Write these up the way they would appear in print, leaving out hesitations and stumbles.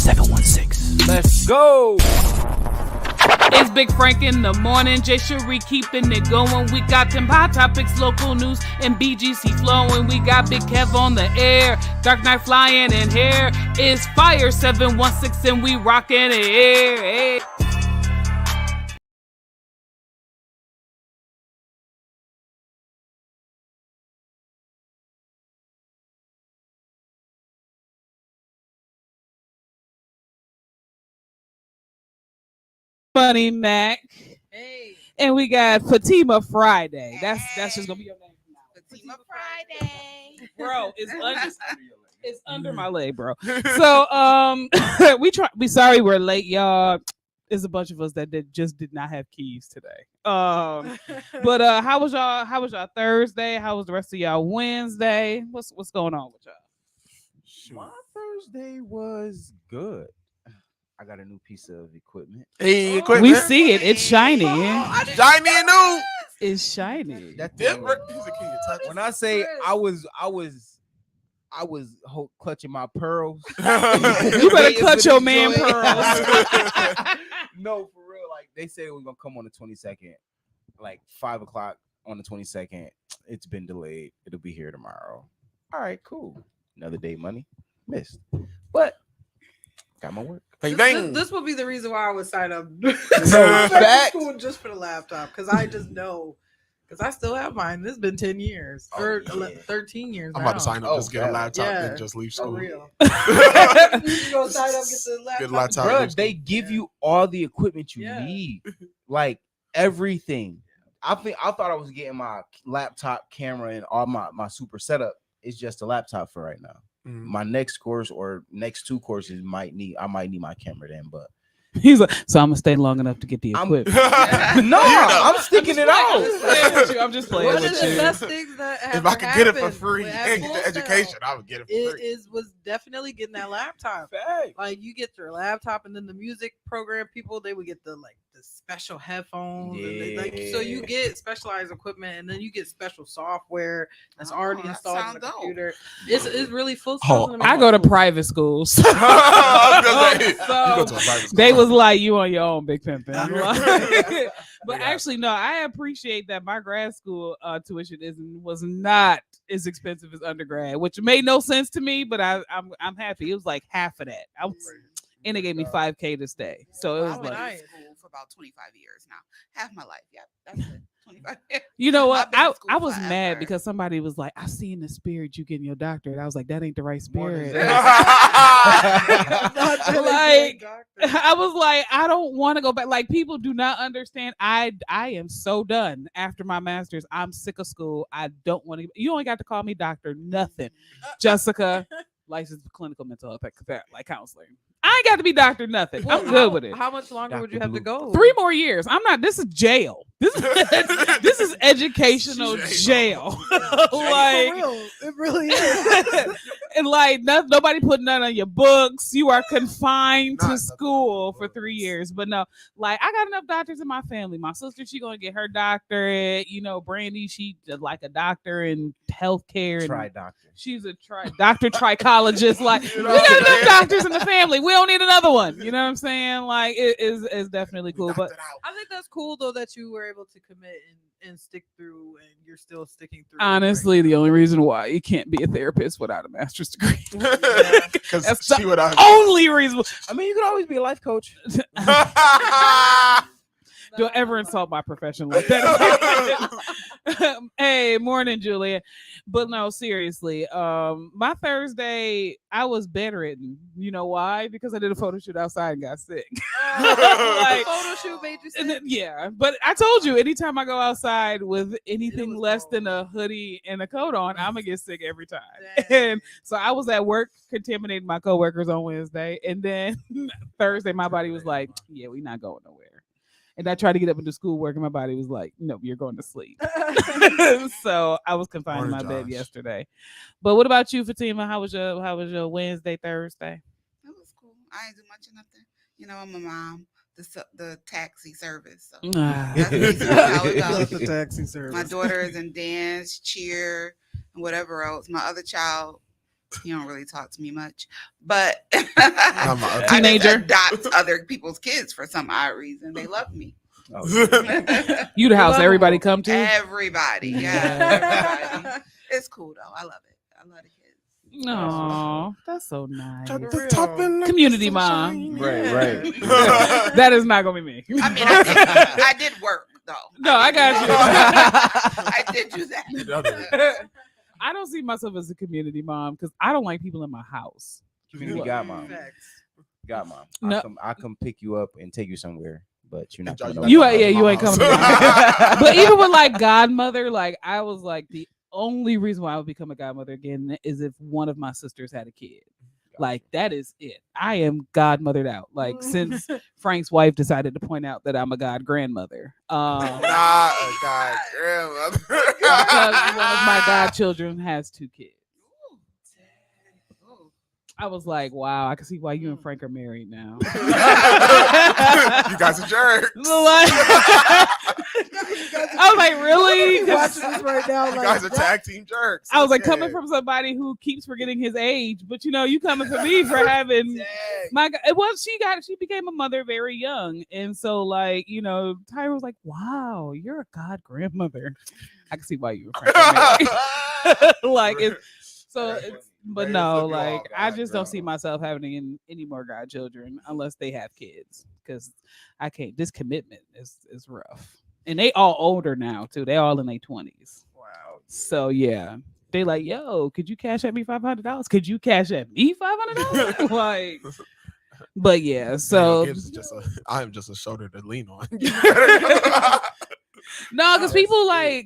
716. Let's go. It's Big Frank in the morning. Jay Cherie keeping it going. We got them hot topics, local news, and BGC flowing. We got Big Kev on the air. Dark Knight flying in here. It's Fire 716 and we rocking it. Hey. Funny Mac. Hey. And we got Fatima Friday. That's just gonna be your name now. Fatima Friday. Bro, it's under my leg, bro. So we sorry we're late, y'all. There's a bunch of us that just did not have keys today. But how was y'all Thursday? How was the rest of y'all Wednesday? What's going on with y'all? My Thursday was good. I got a new piece of equipment. Hey, equipment. We see it. It's shiny. Shiny and new. It's shiny. That Different. When I say I was clutching my pearls. You better clutch your man pearls. No, for real. Like they said it was gonna come on the 22nd, like 5:00 on the 22nd. It's been delayed. It'll be here tomorrow. All right, cool. Another day money missed, but got my work. This will be the reason why I would sign up school just for the laptop, because I just know, because I still have mine. It's been 10 years or 13 years. I'm about to sign up, just get a laptop Yeah, and just leave school. For real. You can go sign up, get the laptop. Bro, they give you all the equipment you need, like everything. I thought I was getting my laptop, camera, and all my super setup. It's just a laptop for right now. My next course or next two courses I might need my camera then, but he's like, so I'm gonna stay long enough to get the equipment. I'm sticking it out. I'm just playing One with of the you. best things that If I could get it for free and get the education, I would get it for free. Was definitely getting that laptop. Like you get your laptop, and then the music program people, they would get the special headphones. Yeah. And so you get specialized equipment, and then you get special software that's already installed on the computer. It's really full. I go to private schools. So they was like, you on your own, Big Pimpin'. But actually, no, I appreciate that my grad school tuition was not as expensive as undergrad, which made no sense to me, but I'm happy. It was like half of that. And they gave me $5,000 to stay. So it was like school for about 25 years now. Half my life. Yeah, that's it. 25 years. You know what? I was mad because somebody was like, I seen the spirit you getting your doctorate. I was like, that ain't the right spirit. I was like, I don't want to go back. Like, people do not understand. I am so done after my master's. I'm sick of school. I don't want to. You only got to call me doctor. Nothing. Jessica, licensed clinical mental health like counseling. I ain't got to be doctor nothing. I'm good with it. How much longer would you have to go? 3 more years. I'm not. This is jail. This is educational jail. Like, for real, it really is. And like nobody put none on your books. You are confined to school for 3 years. But no, like I got enough doctors in my family. My sister, she gonna get her doctorate. You know, Brandy, she like a doctor in healthcare. Try doctor. She's a doctor trichologist. Like we got enough doctors in the family. We don't need another one. You know what I'm saying? Like it is definitely cool. But I think that's cool though that you were able to commit and stick through, and you're still sticking through. Honestly, the only reason why you can't be a therapist without a master's degree. Because that's the only reason. I mean, you could always be a life coach. Don't ever insult my profession like that. Hey, morning, Julia. But no, seriously. My Thursday, I was bedridden. You know why? Because I did a photo shoot outside and got sick. Like, photo shoot made you sick? Yeah, but I told you, anytime I go outside with anything less than a hoodie and a coat on, I'm gonna get sick every time. And so I was at work contaminating my coworkers on Wednesday, and then Thursday my body was like, "Yeah, we're not going nowhere." And I tried to get up and do schoolwork, and my body was like, "No, you're going to sleep." So I was confined in my bed yesterday. But what about you, Fatima? How was your Wednesday, Thursday? It was cool. I didn't do much of nothing. You know, I'm a mom. The taxi service. So that's basically how it goes. The taxi service. My daughter is in dance, cheer, and whatever else. My other child He don't really talk to me much, but my I teenager. just adopt other people's kids for some odd reason. They love me. You the house love everybody them. come to? Everybody, yeah, everybody. It's cool though. I love it. I love the kids. No, that's so nice. real. Community mom. Right. That is not gonna be me. I mean, I did work though. No, I got you. I did do that. I don't see myself as a community mom because I don't like people in my house. Community godmom. Facts. Godmom. No. I come pick you up and take you somewhere, but you're not. You coming You over. you ain't coming to me. But even with like godmother, like I was like the only reason why I would become a godmother again is if one of my sisters had a kid. Like that is it. I am godmothered out. Like since Frank's wife decided to point out that I'm a god grandmother. Not a god grandmother. Because one of my godchildren has 2 kids. I was like, wow, I can see why you and Frank are married now. You guys are jerks. I was like, really? You watching this right now? You Like, guys are tag team jerks. I was like, Yeah. coming from somebody who keeps forgetting his age, but you know, you coming for me for having my. It was she became a mother very young, and so like you know, Tyra was like, wow, you're a god grandmother. I can see why you were Frank are married. Like it's so. It's, but Raise no, up your like all I god just don't see grandma. myself having any more godchildren unless they have kids, because I can't. This commitment is rough, and they all older now too. They all in their 20s. Wow. So yeah, they like, yo, could you cash at me $500? Could you cash at me $500? Like, but yeah. So I am just a shoulder to lean on. no, because people I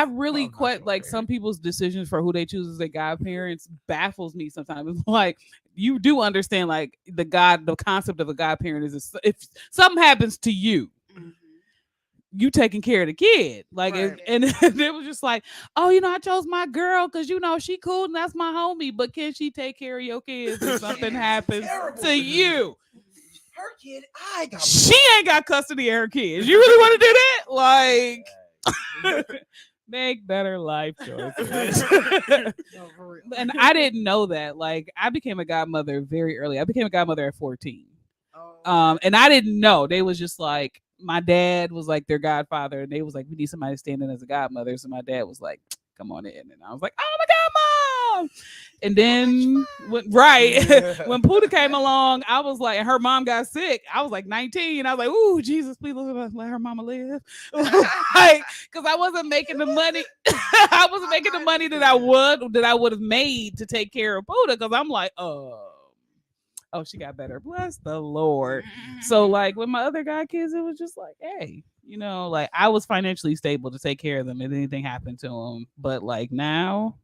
really I'm not quite gonna like marry. some people's decisions for who they choose as their godparents baffles me sometimes. It's like you do understand like the concept of a godparent is if something happens to you, Mhm. you taking care of the kid. Like Right. and it was just like, oh, you know, I chose my girl because you know she cool and that's my homie, but can she take care of your kids if something happens Terrible. to you? Her kid, I got. She ain't got custody of her kids. You really want to do that? Like make better life choices. no, for real. And I didn't know that. Like I became a godmother very early. I became a godmother at 14. Oh, And I didn't know. They was just like my dad was like their godfather, and they was like, we need somebody to stand in as a godmother. So my dad was like, come on in. And I was like, oh my god, mom. And then when When Puda came along, I was like, her mom got sick. I was like 19. I was like, ooh, Jesus, please let her mama live. Like, because I wasn't making the money. I wasn't making the money that I would have made to take care of Puda. Because I'm like, oh, she got better. Bless the Lord. So like with my other god kids, it was just like, hey, you know, like I was financially stable to take care of them if anything happened to them. But like now,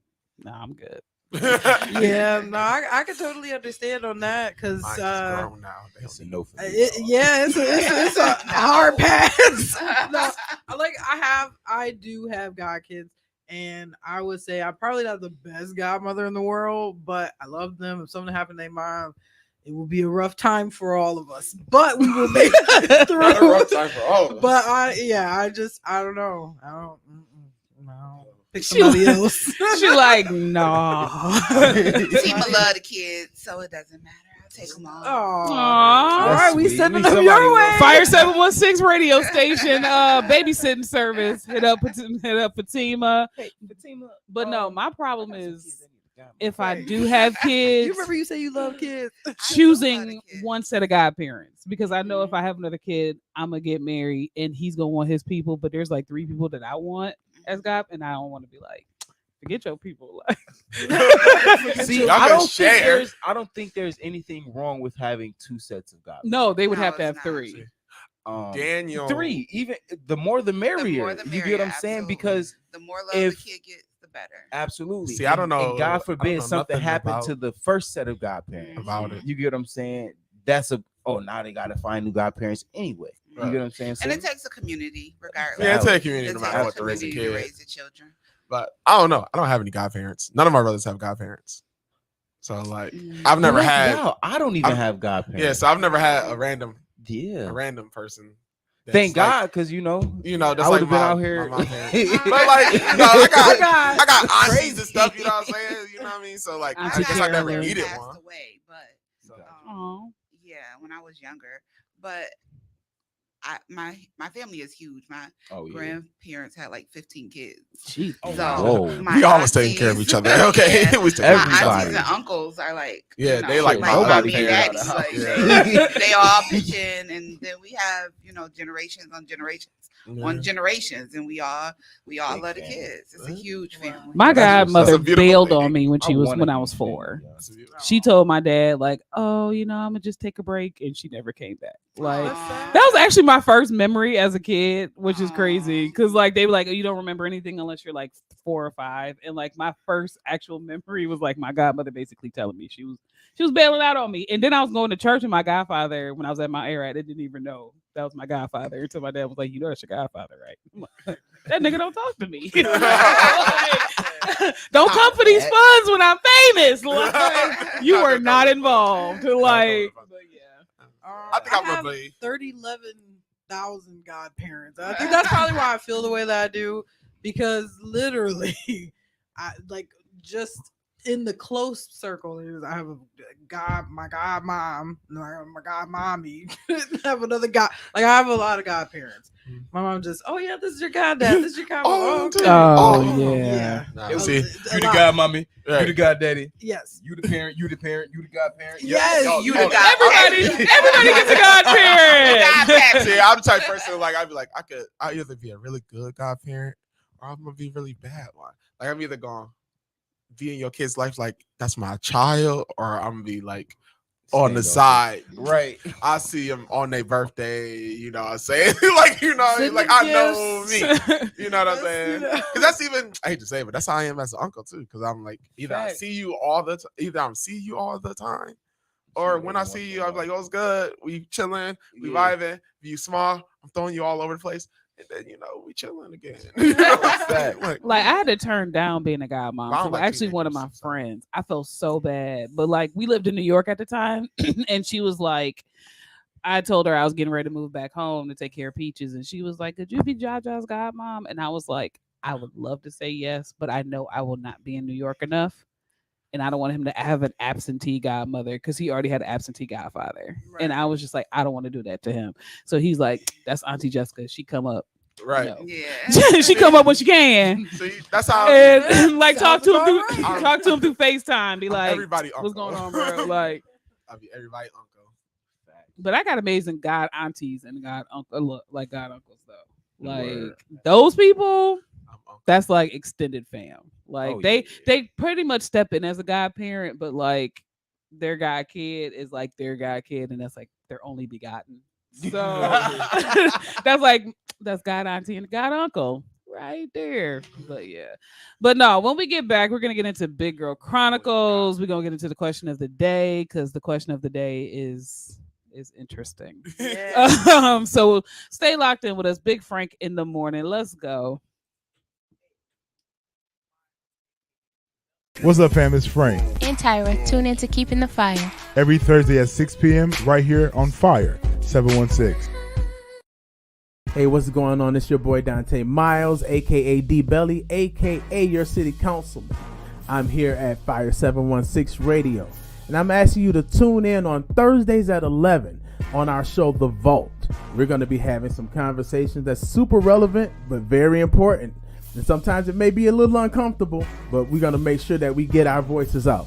I'm good. yeah, no, I can totally understand on that because Mine's grown now. They It's a don't no for me. it's a hard pass. No, I do have god kids, and I would say I'm probably not the best godmother in the world, but I love them. If something happened to their mom, it will be a rough time for all of us, but we will make it Not a through. rough time for all of us. But I don't know. No. Pick She- somebody else. She like, no. Tima love the kids, so it doesn't matter. I'll take them all. All Aww. right, we sweet. sending We them your somebody way. will- Fire 716 radio station, babysitting service. Hit up Fatima. But no, my problem is if I do have kids, You remember you say you love kids. choosing one set of godparents, because I know if I have another kid, I'm gonna get married and he's gonna want his people, but there's like 3 people that I want as God, and I don't want to be like, forget your people. Like, See, Y'all I can don't share. think there's anything wrong with having 2 sets of God. no, they would No, have to it's have not. 3. Daniel. 3, even the more the merrier. more the You get what merrier, I'm saying? absolutely. Because The more love if- the kid gets, the better. absolutely. See, I don't And know- I God don't forbid know something nothing happened about- to the first set of godparents. About it. You get what I'm saying? That's now they gotta find new godparents anyway. You Right. get what I'm saying? So And it takes a community, regardless. Yeah, it Valid. takes community It no takes matter a what to raise a community to kid. raise the children. But I don't know. I don't have any godparents. None of my brothers have godparents. So like Mm. I've never Well, had wow, I don't even I'm- have godparents. yeah, so I've never had a random yeah. person Thank like, God, because that's I like would have been out here. my parents. But like, I got aunties and stuff. You know what I'm saying? You know what I mean? So like, I Auntie guess I never Carolyn. needed passed one. away, but Aw. yeah, when I was younger. But my family is huge. My Oh yeah. grandparents had like 15 kids. Jeez. Oh, So wow. Whoa. my We all was taking care of aunties- each other. Okay, yeah, we was taking my care of each Everybody. aunties other. and uncles are like, Yeah, they like like my nobody mommy and cares daddy. about Like the house. they all pitch in, and then we have generations on generations on Yeah. generations, and we all Big love the family. kids. It's a huge family. My That's what's up. godmother That's a beautiful bailed thing. on me when she I was wanna when I be was family, 4. yeah. That's beautiful. She told my dad like, "Oh, I'm gonna just take a break," and she never came back. Like Aw. that was actually my first memory as a kid, which is crazy Aw. because like they were like, "You don't remember anything unless you're like 4 or 5," and like my first actual memory was like my godmother basically telling me she was bailing out on me, and then I was going to church with my godfather when I was at my era. I didn't even know that was my godfather until my dad was like, "That's your godfather, right?" I'm like, that nigga don't talk to me. Like, don't come for these funds when I'm famous. Like, you are not involved. Like, but yeah. I think I'm have gonna be 11,000 godparents. I think that's probably why I feel the way that I do, because literally, I like just in the close circle. I have my god mom, my god mommy. I have another god. Like I have a lot of godparents. My mom just, oh yeah, this is your goddad. This is your god. Oh, okay. Oh, yeah. yeah. Nah, It was- see, A You the lot. godmommy. Right. You the goddaddy. Yes. You the parent. You the parent. You the godparent. Yes, Y'all- you y'all- the god- Everybody gets a godparent. Godparent. See, I'm the type of person like I'd be like I either be a really good godparent or I'm gonna be really bad one. Like I'm either gonna be in your kid's life like that's my child, or I'm gonna be like on the side. Right. I see them on their birthday, you know what I'm saying? Like, Send like them I know gifts. me. You know what I'm Yes, saying? you know. Because that's even, I hate to say it, but that's how I am as an uncle too. Because I'm like, either I Facts. see you all the time, or when I see you, I'm like, oh, it's good. We chilling, we Yeah. vibing. If you small, I'm throwing you all over the place. And then, we chilling again. You know what I'm saying? Like I had to turn down being a godmom. I don't So like actually, one of my teenagers, so. friends, I felt so bad, but like we lived in New York at the time, and she was like, I told her I was getting ready to move back home to take care of Peaches, and she was like, "Could you be Jaja's godmom?" And I was like, I would love to say yes, but I know I will not be in New York enough. And I don't want him to have an absentee godmother because he already had an absentee godfather. Right. And I was just like, I don't want to do that to him. So he's like, that's Auntie Jessica. She come up. Right. No. Yeah. She come up when she can. See, that's how And like talk Sounds to him about through right. talk to him through FaceTime. Be like, everybody uncle. what's going on, bro? Like, I'll be everybody uncle. but I got amazing god aunties and god uncle like god uncles though. Like Word. those people, I'm uncle. that's like extended fam. Like Oh, they yeah. pretty much step in as a godparent, but like their god kid is like their god kid, and that's like their only begotten. So that's god auntie and god uncle right there. But yeah, but no, when we get back, we're gonna get into Big Girl Chronicles. We're gonna get into the question of the day because the question of the day is interesting. Yeah. So stay locked in with us. Big Frank in the morning. Let's go. What's up, fam? It's Frank. And Tyra, tune in to Keeping the Fire. Every Thursday at 6 p.m. right here on Fire 716. Hey, what's going on? It's your boy Dante Miles, aka D Belly, aka your city councilman. I'm here at Fire 716 Radio, and I'm asking you to tune in on Thursdays at 11 on our show, The Vault. We're going to be having some conversations that's super relevant, but very important. And sometimes it may be a little uncomfortable, but we're going to make sure that we get our voices out.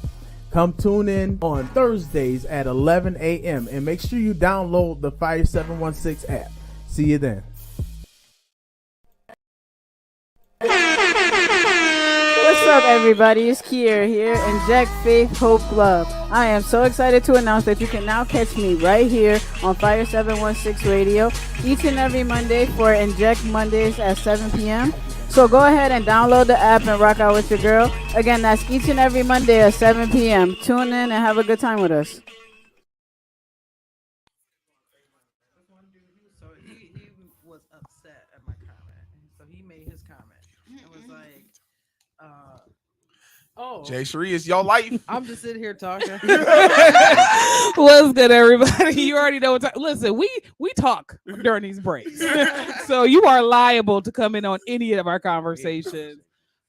Come tune in on Thursdays at 11 a.m. and make sure you download the Fire 716 app. See you then. What's up, everybody? It's Kier here in Jack Faith Hope Club. I am so excited to announce that you can now catch me right here on Fire 716 Radio each and every Monday for Inject Mondays at 7 p.m. So go ahead and download the app and rock out with your girl. Again, that's each and every Monday at 7 p.m. Tune in and have a good time with us. So he was upset at my comment. So he made his comment. It was like, Oh, Jay Sheree, it's your life. I'm just sitting here talking. What's good, everybody? You already know what time. Listen, we talk during these breaks, so you are liable to come in on any of our conversations,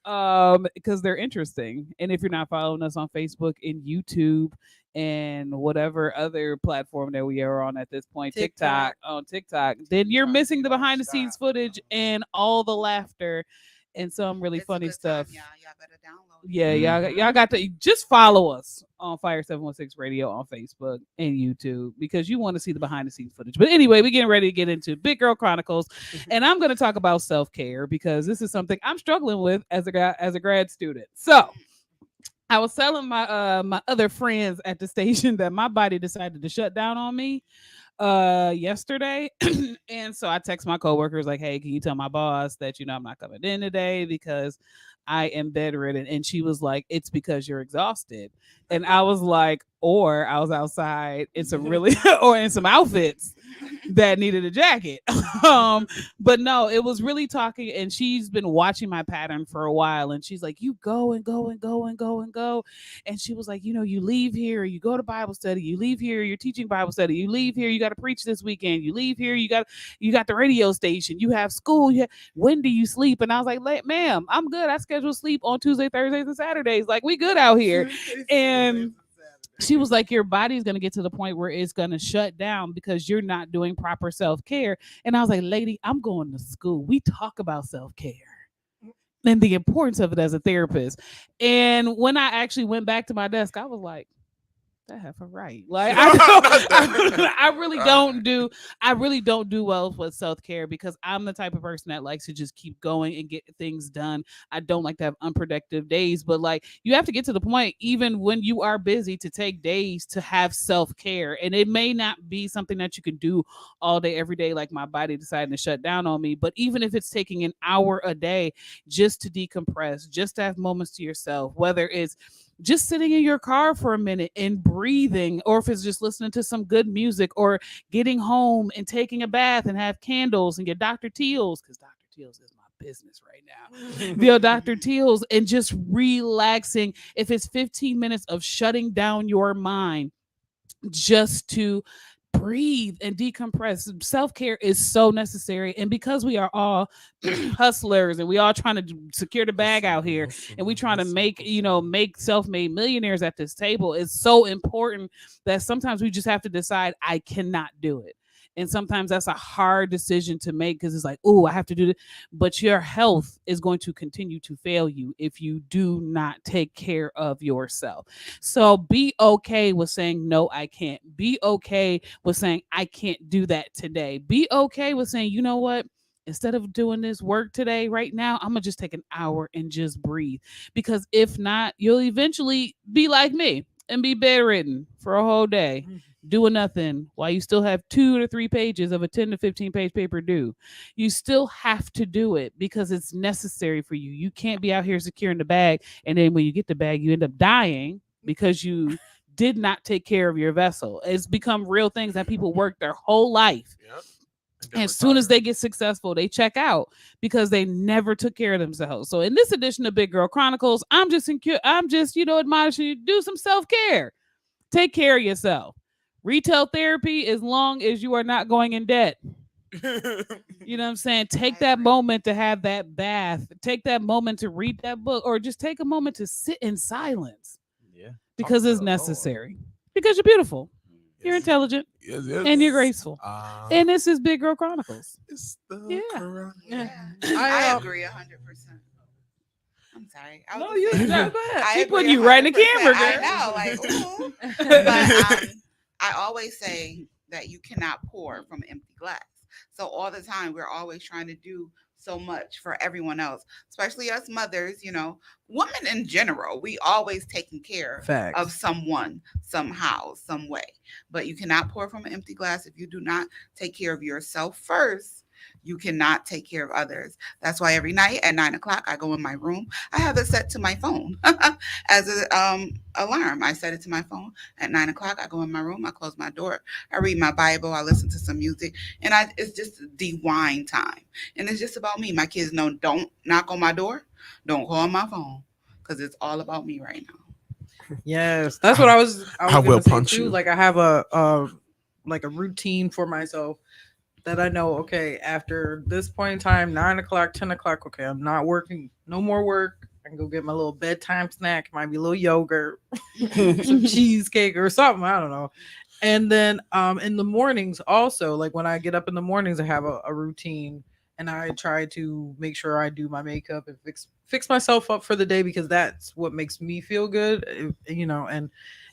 because they're interesting. And if you're not following us on Facebook and YouTube and whatever other platform that we are on at this point, TikTok, then you're missing the behind the scenes footage and all the laughter and some really funny stuff. Y'all better download. Yeah, y'all got to just follow us on Fire 716 Radio on Facebook and YouTube because you want to see the behind the scenes footage. But anyway, we're getting ready to get into Big Girl Chronicles, and I'm going to talk about self-care because this is something I'm struggling with as a grad student. So I was telling my other friends at the station that my body decided to shut down on me yesterday. And so I text my coworkers like, hey, can you tell my boss that I'm not coming in today because I am bedridden? And she was like, it's because you're exhausted. And I was like, or I was outside in some or in some outfits that needed a jacket. But no, it was really talking, and she's been watching my pattern for a while, and she's like, you go and go and go and go and go. And she was like, you leave here, you go to Bible study, you leave here, you're teaching Bible study, you leave here, you got to preach this weekend, you leave here, you got the radio station, you have school, when do you sleep? And I was like, ma'am, I'm good. I schedule sleep on Tuesday, Thursdays, and Saturdays. Like, we good out here. And she was like, your body's going to get to the point where it's going to shut down because you're not doing proper self-care. And I was like, lady, I'm going to school. We talk about self-care and the importance of it as a therapist. And when I actually went back to my desk, I was like, that heifer right. Like I really don't do well with self-care because I'm the type of person that likes to just keep going and get things done. I don't like to have unproductive days, but like you have to get to the point, even when you are busy, to take days to have self-care. And it may not be something that you can do all day, every day, like my body deciding to shut down on me. But even if it's taking an hour a day just to decompress, just to have moments to yourself, whether it's just sitting in your car for a minute and breathing, or if it's just listening to some good music, or getting home and taking a bath and have candles and get Dr. Teal's, because Dr. Teal's is my business right now. Dr. Teal's, and just relaxing. If it's 15 minutes of shutting down your mind just to breathe and decompress. Self-care is so necessary. And because we are all hustlers and we all trying to secure the bag out here, and we trying to make self-made millionaires at this table, it's so important that sometimes we just have to decide, I cannot do it. And sometimes that's a hard decision to make because it's like, oh, I have to do this. But your health is going to continue to fail you if you do not take care of yourself. So be okay with saying, no, I can't. Be okay with saying, I can't do that today. Be okay with saying, you know what? Instead of doing this work today, right now, I'm going to just take an hour and just breathe. Because if not, you'll eventually be like me and be bedridden for a whole day. Doing nothing while you still have 2 to 3 pages of a 10 to 15 page paper due. You still have to do it because it's necessary for you. You can't be out here securing the bag, and then when you get the bag, you end up dying because you did not take care of your vessel. It's become real things that people work their whole life. Yep. And as soon as they get successful, they check out because they never took care of themselves. So in this edition of Big Girl Chronicles, I'm just admonishing you to do some self-care. Take care of yourself. Retail therapy, as long as you are not going in debt. You know what I'm saying? Take that moment to have that bath. Take that moment to read that book, or just take a moment to sit in silence. Yeah. Because it's necessary. Because you're beautiful. You're intelligent. Yes. And you're graceful. And this is Big Girl Chronicles. I agree 100%. I'm sorry. Go ahead. Keep putting you right in the camera, girl. I know, but I always say that you cannot pour from an empty glass. So all the time, we're always trying to do so much for everyone else, especially us mothers, women in general. We always taking care of someone, somehow, some way. But you cannot pour from an empty glass. If you do not take care of yourself first, you cannot take care of others. That's why every night at 9:00, I go in my room. I have it set to my phone as an alarm. I set it to my phone at 9:00. I go in my room. I close my door. I read my Bible. I listen to some music. And it's just de-wind time. And it's just about me. My kids know, don't knock on my door. Don't call on my phone. because it's all about me right now. Yes, that's what I was I will gonna say punch too. you. Like I have a like a routine for myself that I know. Okay, after this point in time, 9 o'clock, 10 o'clock. Okay, I'm not working. No more work. I can go get my little bedtime snack. Might be a little yogurt, some cheesecake or something. I don't know. And then in the mornings also, like when I get up in the mornings, I have a routine, and I try to make sure I do my makeup and fix myself up for the day, because that's what makes me feel good, and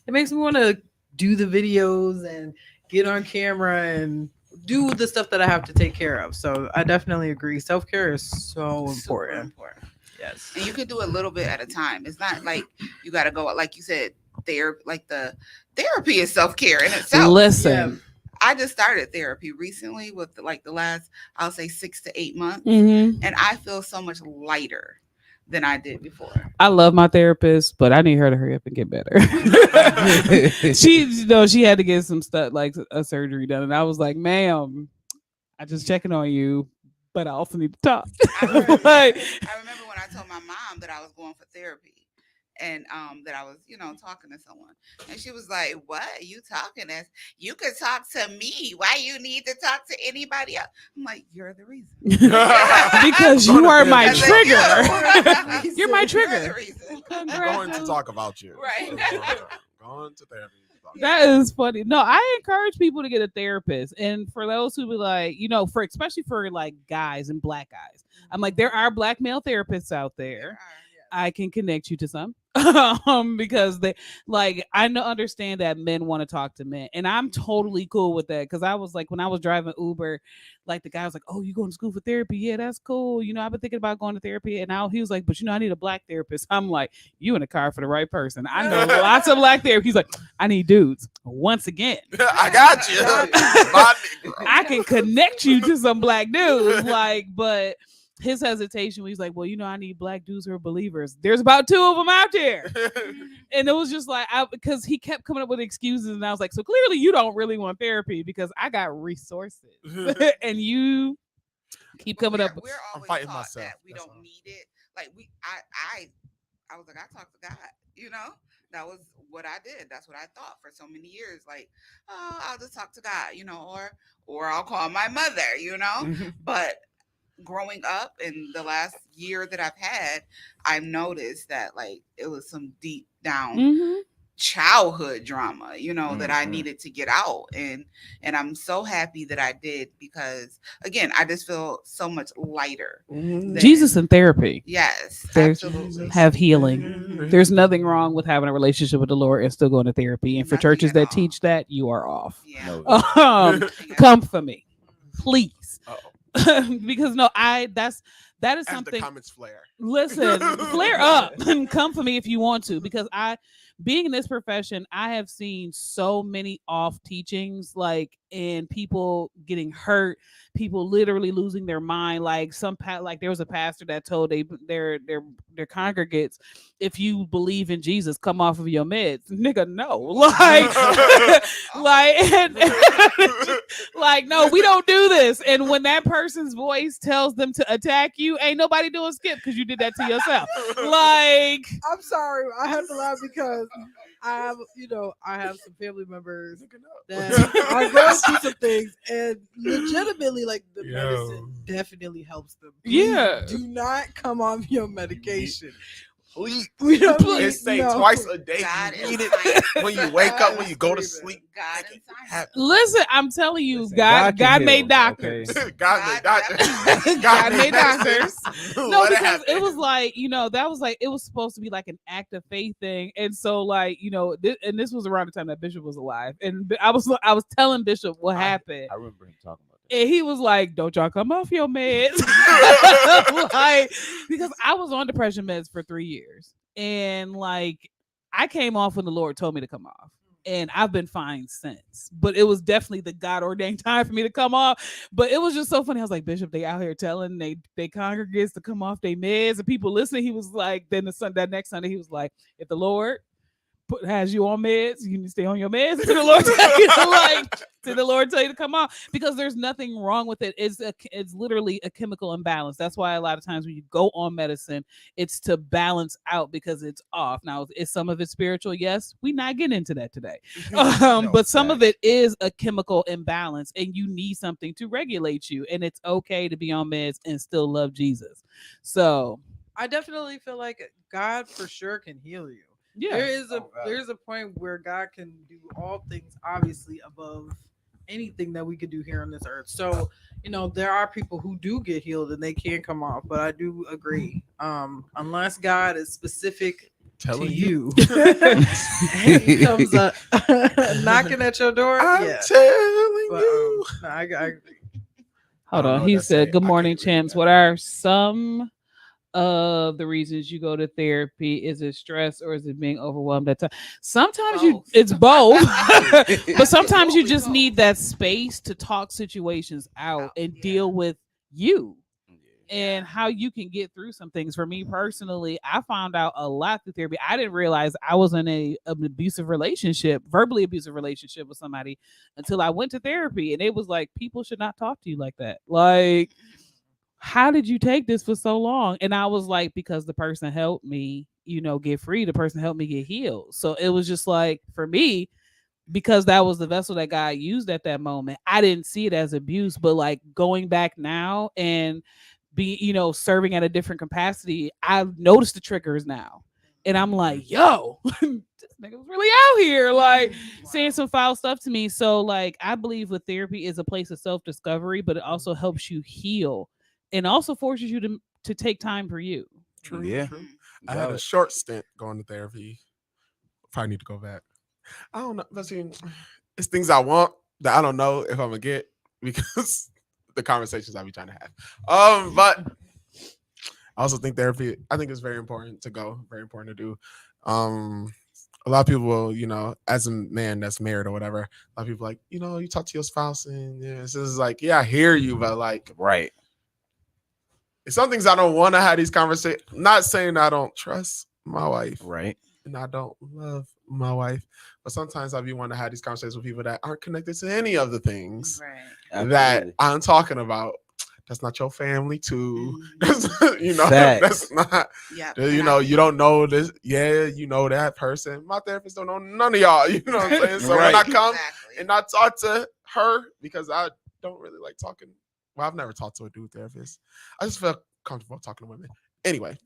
it makes me want to do the videos and get on camera and do the stuff that I have to take care of. So I definitely agree. Self-care is so Super important. important. Yes. And you can do a little bit at a time. It's not like you got to go, like you said, the therapy is self-care in itself. Listen. I just started therapy recently with like the last, I'll say 6 to 8 months. Mhm. And I feel so much lighter than I did before. I love my therapist, but I need her to hurry up and get better. She had to get some stuff like a surgery done, and I was like, "Ma'am, I just checking on you, but I also need to talk." I remember when I told my mom that I was going for therapy, and that I was, talking to someone, and she was like, "What you talking as? You could talk to me. Why you need to talk to anybody else?" I'm like, "You're the reason." Because you are my That's trigger. it. You're my You're the trigger. reason. I'm going to talk about you. Right. Going to therapy. That is funny. No, I encourage people to get a therapist. And for those who be like, for especially for like guys and black guys, I'm like, there are black male therapists out there. I can connect you to some. Because they understand that men want to talk to men, and I'm totally cool with that. Because I was like, when I was driving Uber, like the guy was like, "Oh, you going to school for therapy? Yeah, that's cool. I've been thinking about going to therapy." And now he was like, "But I need a black therapist." I'm like, "You in the car for the right person. I know lots of black therapists." He's like, "I need dudes." Once again, I got you. I can connect you to some black dudes, but his hesitation was like, "Well, I need black dudes who are believers. There's about 2 of them out there." And it was just like, because he kept coming up with excuses, and I was like, "So clearly you don't really want therapy, because I got resources." And you keep coming up. We're always fighting taught myself. that we don't need it. Like I was like, I talk to God. That was what I did. That's what I thought for so many years. Like, oh, I'll just talk to God, or I'll call my mother, But growing up in the last year that I've had, I've noticed that like it was some deep down childhood drama, that I needed to get out. And I'm so happy that I did, because again, I just feel so much lighter. Jesus and therapy. Yes, absolutely. Have healing. There's nothing wrong with having a relationship with the Lord and still going to therapy. And for churches that teach that, you are off. Yeah. Come for me, please. Because that is something. The comments flare. Listen, flare up and come for me if you want to, because being in this profession, I have seen so many off teachings, and people getting hurt, people literally losing their mind. Like there was a pastor that told their congregates, "If you believe in Jesus, come off of your meds." Nigga, no, no, we don't do this. And when that person's voice tells them to attack you, ain't nobody doing skip, because you did that to yourself. I'm sorry, I have to laugh because I have some family members that are going through some things, and legitimately, like, the medicine definitely helps them. Please do not come off your medication. Please, we don't please say twice a day. You need it when you wake up, when you go to sleep. Listen, I'm telling you, God made doctors. God made doctors. God made doctors. No, because it was like, it was supposed to be like an act of faith thing. And so and this was around the time that Bishop was alive. And I was telling Bishop what happened. I remember him talking about that. And he was like, "Don't y'all come off your meds." Because I was on depression meds for 3 years. And I came off when the Lord told me to come off. And I've been fine since. But it was definitely the God ordained time for me to come off. But it was just so funny. I was like, "Bishop, they out here telling they congregates to come off their meds," and people listening. He was like, then that next Sunday, he was like, "If the Lord has you on meds, you need to stay on your meds. To the Lord tell you to, like, to the Lord tell you to come off, because there's nothing wrong with it. It's literally a chemical imbalance. That's why a lot of times when you go on medicine, it's to balance out because it's off. Now, is some of it spiritual? Yes, we not getting into that today. But some of it is a chemical imbalance, and you need something to regulate you. And it's okay to be on meds and still love Jesus. So I definitely feel like God for sure can heal you. yeah, There's a point where God can do all things obviously above anything that we could do here on this earth. So, there are people who do get healed and they can come off, but I do agree. Unless God is specific Telling to you. he comes up knocking at your door. I'm yeah. telling But, you. I agree. hold I don't on. know He what that said, say. "Good I morning, can't read champs. that. What are some of the reasons you go to therapy? Is it stress or is it being overwhelmed at times?" Sometimes Both. it's both, but sometimes you Absolutely just both. need that space to talk situations out and Yeah. deal with you and how you can get through some things. For me personally, I found out a lot through therapy. I didn't realize I was in an abusive relationship, verbally abusive relationship with somebody until I went to therapy, and it was like, people should not talk to you like that. Like, how did you take this for so long? And I was like, because the person helped me, get free. The person helped me get healed. So it was just like, for me, because that was the vessel that God used at that moment, I didn't see it as abuse. But like going back now and serving at a different capacity, I've noticed the triggers now. And I'm like, yo, this nigga was really out here, like saying some foul stuff to me. So like, I believe with therapy is a place of self-discovery, but it also helps you heal and also forces you to take time for you. True. Yeah. True. I had a short stint going to therapy. Probably need to go back. I don't know. But see, it's things I want that I don't know if I'm gonna get because the conversations I be trying to have. But I also think therapy, I think it's very important to go, very important to do. A lot of people will, as a man that's married or whatever, a lot of people like, you talk to your spouse and it's just like, yeah, I hear you, but like, Right. some things I don't want to have these conversations. Not saying I don't trust my wife, Right. and I don't love my wife, but sometimes I be wanting to have these conversations with people that aren't connected to any of the things Right. that I'm talking about. That's not your family too. Mhm. Facts. That's not. Yeah. You don't know this. Yeah, you know that person. My therapist don't know none of y'all. You know what I'm saying? So when I come and I talk to her, because I don't really like talking. Well, I've never talked to a dude therapist. I just feel comfortable talking to women. Anyway,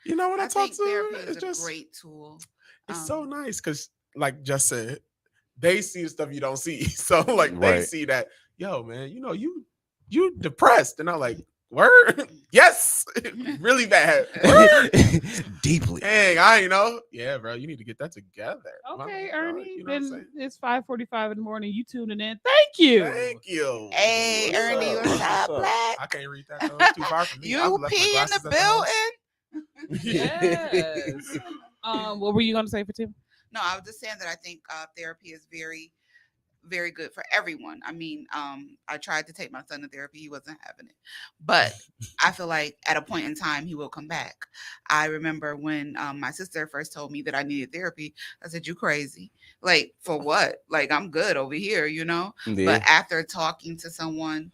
when I talk think to therapy her, is it's a just great tool. it's so nice because, like just said, they see the stuff you don't see. So like they Right. see that, yo, man, you depressed, and I'm like, word, yes, really bad, word. Deeply. Dang, yeah, bro, you need to get that together. Okay, Bro, Ernie. you know what I'm saying? It's 5:45 in the morning. You tuning in. Thank you. Thank you. Hey, What's Ernie, up? what's up, Black? I can't read that though. It's too far from me. I've You left my pee in glasses the at house. building. Yes. What were you going to say for Tim? No, I was just saying that I think therapy is very, very good for everyone. I mean, I tried to take my son to therapy. He wasn't having it. But I feel like at a point in time, he will come back. I remember when my sister first told me that I needed therapy, I said, you crazy. Like, for what? Like, I'm good over here, Yeah. But after talking to someone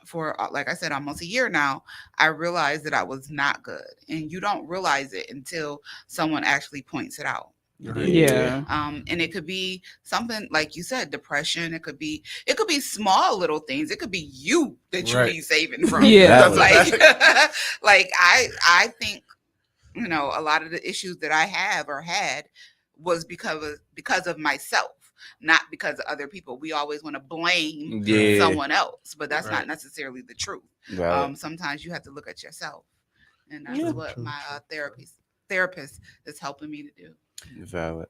for, like I said, almost a year now, I realized that I was not good. And you don't realize it until someone actually points it out. Yeah. And it could be something like you said, depression. It could be small little things. It could be you that you Right. need saving from. Yeah. Like I think a lot of the issues that I have or had was because of myself, not because of other people. We always want to blame someone else, but that's not necessarily the truth. Sometimes you have to look at yourself, and that's what my therapist is helping me to do. Valid.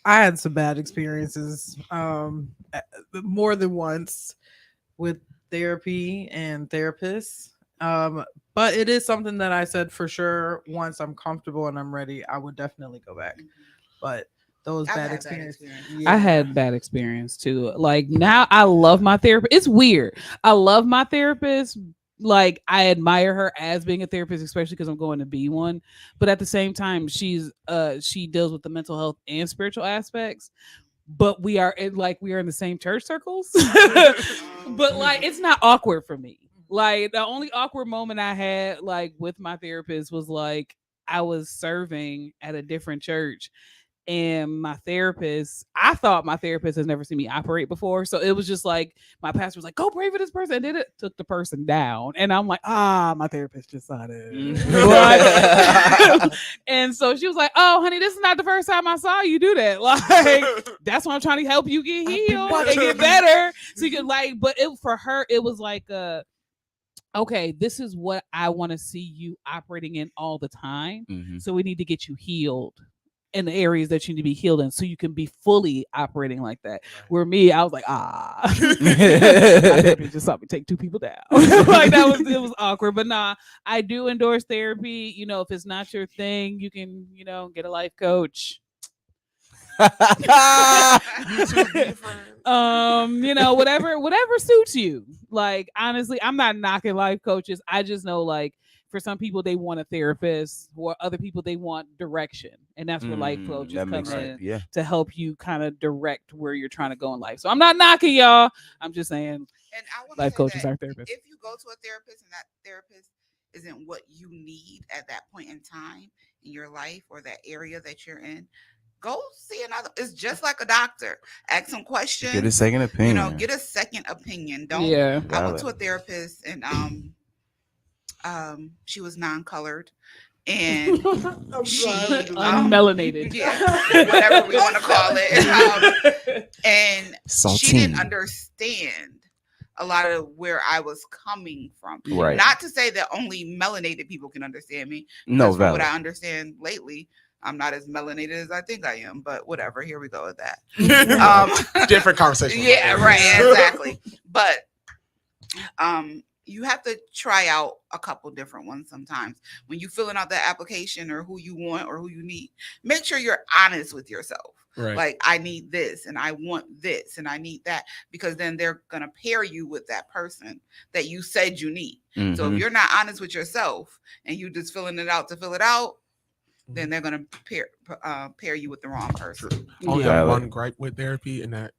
I had some bad experiences more than once with therapy and therapists. But it is something that I said for sure, once I'm comfortable and I'm ready, I would definitely go back. But those I've bad had experiences. I had bad experience too. Like now I love my therapist. It's weird. I love my therapist, like I admire her as being a therapist, especially because I'm going to be one. But at the same time, she deals with the mental health and spiritual aspects. But we are in the same church circles. But like it's not awkward for me. Like the only awkward moment I had like with my therapist was like I was serving at a different church. And I thought my therapist has never seen me operate before. So it was just like, my pastor was like, go pray for this person. And then it took the person down. And I'm like, my therapist just saw it. And so she was like, oh, honey, this is not the first time I saw you do that. Like, that's why I'm trying to help you get healed and get better. So you can but for her, it was like, okay, this is what I want to see you operating in all the time. Mm-hmm. So we need to get you healed in the areas that you need to be healed in so you can be fully operating like that. Right. Where me, I was like, my just saw me take 2 people down. Like it was awkward. But nah, I do endorse therapy. You know, if it's not your thing, you can, get a life coach. Whatever suits you. Like honestly, I'm not knocking life coaches. I just know like for some people they want a therapist, or other people they want direction, and that's where life coaches come in to help you kind of direct where you're trying to go in life. So I'm not knocking y'all. I'm just saying, and I life coaches are therapists. If you go to a therapist and that therapist isn't what you need at that point in time in your life or that area that you're in, go see another. It's just like a doctor. Ask some questions. Get a second opinion. Get a second opinion. Don't. Yeah. I went to a therapist and she was non-colored and she unmelanated. Whatever we want to call it. And Saltine. She didn't understand a lot of where I was coming from. Right. Not to say that only melanated people can understand me. No, from what I understand lately, I'm not as melanated as I think I am, but whatever. Here we go with that. Different conversation. Yeah, right. Exactly. But you have to try out a couple different ones sometimes. When you're filling out that application or who you want or who you need, make sure you're honest with yourself. Right. Like, I need this and I want this and I need that, because then they're going to pair you with that person that you said you need. Mm-hmm. So if you're not honest with yourself and you just filling it out to fill it out, then they're going to pair you with the wrong person. Only have one gripe with therapy, and that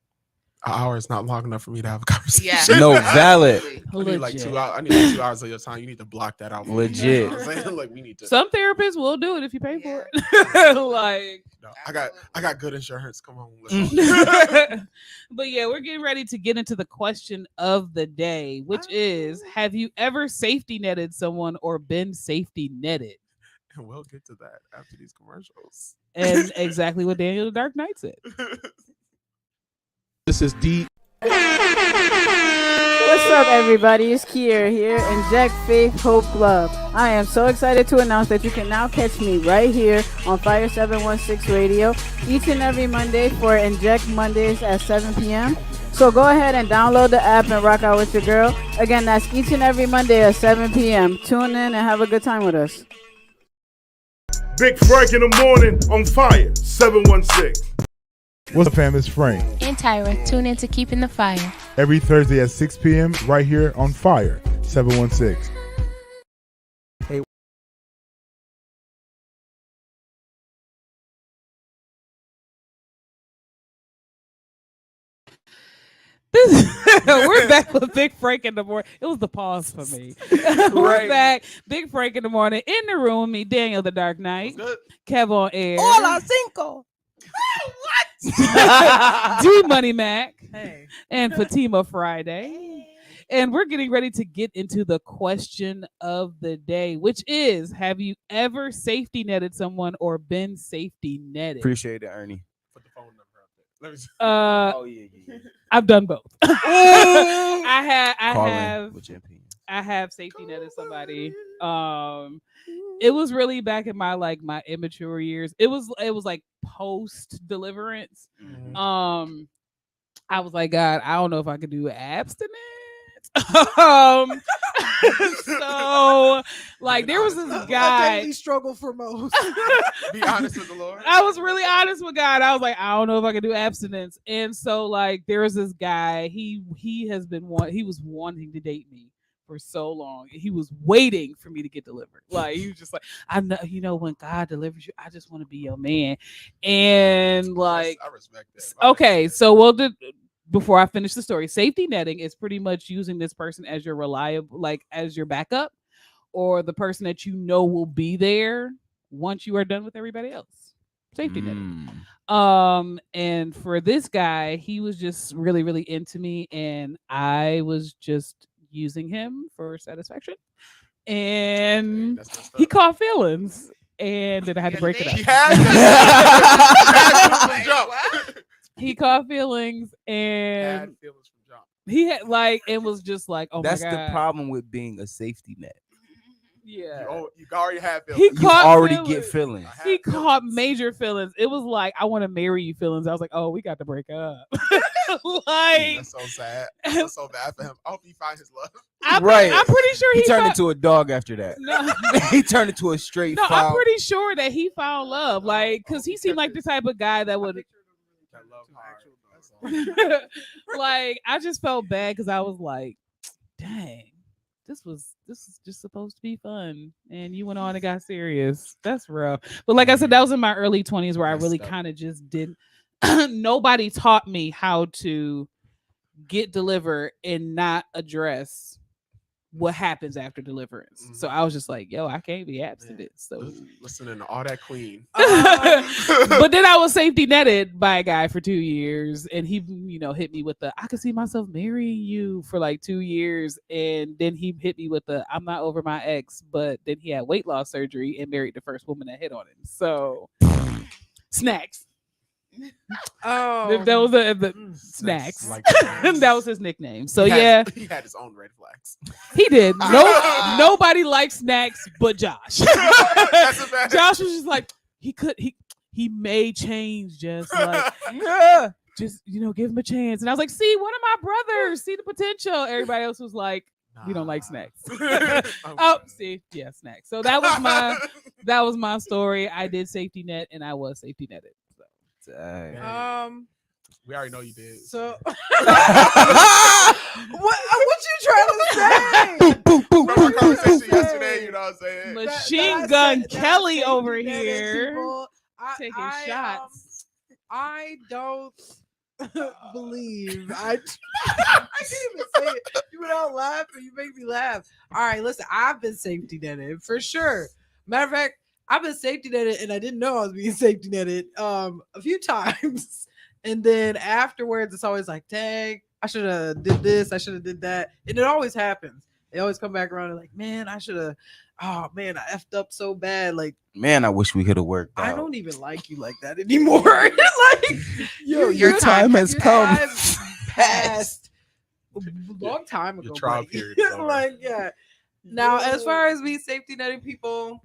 an hour is not long enough for me to have a conversation. Yeah. No, valid. I need like 2 hours. I need like 2 hours of your time. You need to block that out. Legit. You know what I'm saying? Like, we need to. Some therapists will do it if you pay for it. Like, no, I got good insurance. Come on. But yeah, we're getting ready to get into the question of the day, which is: have you ever safety netted someone or been safety netted? And we'll get to that after these commercials. And exactly what Daniel the Dark Knight said. This is D. What's up, everybody? It's Kier here, Inject Faith Hope Club. I am so excited to announce that you can now catch me right here on Fire 716 Radio each and every Monday for Inject Mondays at 7 p.m. So go ahead and download the app and rock out with your girl. Again, that's each and every Monday at 7 p.m. Tune in and have a good time with us. Big Frank in the morning on Fire 716. What's up, fam? It's Frank. And Tyra. Tune in to Keeping the Fire. Every Thursday at 6 p.m. right here on Fire 716. Hey. We're back with Big Frank in the morning. It was the pause for me. We're back. Big Frank in the morning. In the room with me, Daniel the Dark Knight. Kev on air. Hola, cinco. D Money Mac. Hey. And Fatima Friday. Hey. And we're getting ready to get into the question of the day, which is: have you ever safety netted someone or been safety netted? Appreciate it, Ernie. Put the phone number up there. Let me see. Oh yeah. I've done both. I have safety netted somebody. It was really back in my immature years. It was like post deliverance. Mm-hmm. I was like, God, I don't know if I could do abstinence. So like there was this guy. A daily struggle for most. Be honest with the Lord. I was really honest with God. I was like, I don't know if I can do abstinence. And so like there was this guy. He was wanting to date me for so long. He was waiting for me to get delivered. Like he was just like, I know, you know, when God delivers you, I just want to be your man. And like, I respect that. okay, so before I finish the story, safety netting is pretty much using this person as your reliable, like as your backup, or the person that you know will be there once you are done with everybody else. Safety netting. And for this guy, he was just really, really into me, and I was just using him for satisfaction. And he caught feelings, and then I had to break it up. He had He caught feelings, and he had like it was just like, oh That's my God. the problem with being a safety net. Yeah. You already have feelings. He You caught already feelings. get feelings. He caught major feelings. It was like, I want to marry you feelings. I was like, oh, we got to break up. Like, that's so sad. I feel so bad for him. I hope he finds his love. I'm pretty sure he turned found, into a dog after that. No. He turned into a straight No, foul. I'm pretty sure that he found love. Like, because he seemed like the type of guy that would. Like, I just felt bad because I was like, dang. This is just supposed to be fun, and you went on and got serious. That's rough. But like I said, that was in my early 20s where I really kind of just didn't. Nobody taught me how to get delivered and not address what happens after deliverance. So I was just like, yo, I can't be abstinent. So listening to all that Queen. But then I was safety netted by a guy for 2 years, and he, you know, hit me with the I could see myself marrying you for like 2 years, and then he hit me with the I'm not over my ex, but then he had weight loss surgery and married the first woman that hit on him. So snacks. Oh, That was the snacks. Like, that was his nickname. So he yeah, he had his own red flags. he did. Nobody liked snacks but Josh. Josh was just like he may change, just like just give him a chance. And I was like, see, one of my brothers, see the potential. Everybody else was like, we don't like snacks. Snacks. So that was my story. I did safety net, and I was safety netted. We already know you did. So what you trying to say? Remember our conversation yesterday? You know what I'm saying? Machine Gun Kelly over here taking shots. I don't believe I can't even say it. You without laughing, you make me laugh. All right, listen, I've been safety netted for sure. Matter of fact, I've been safety netted and I didn't know I was being safety netted a few times. And then afterwards, it's always like, dang, I should have did this, I should have did that. And it always happens. They always come back around and like, man, I should have, oh man, I effed up so bad. Like, man, I wish we could have worked out. I don't even like you like that anymore. Like, your time has come. Past a long time ago. Your trial buddy. period is over. Like, yeah. Now, as far as me safety netting people,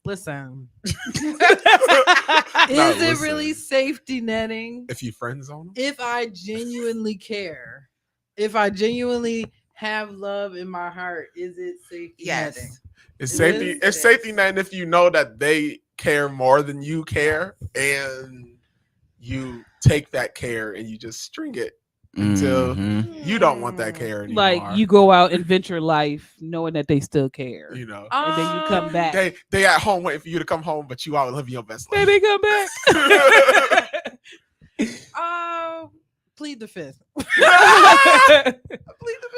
listen. Is it really safety netting? If you friend zone them? If I genuinely care, if I genuinely have love in my heart, is it safety netting? It's safety. It's safety netting if you know that they care more than you care, and you take that care and you just string it until you don't want that care anymore. Like, you go out and venture life knowing that they still care. You know, and then you come back. They at home waiting for you to come home, but you out living your best life. Baby, come back. Plead the fifth. Plead the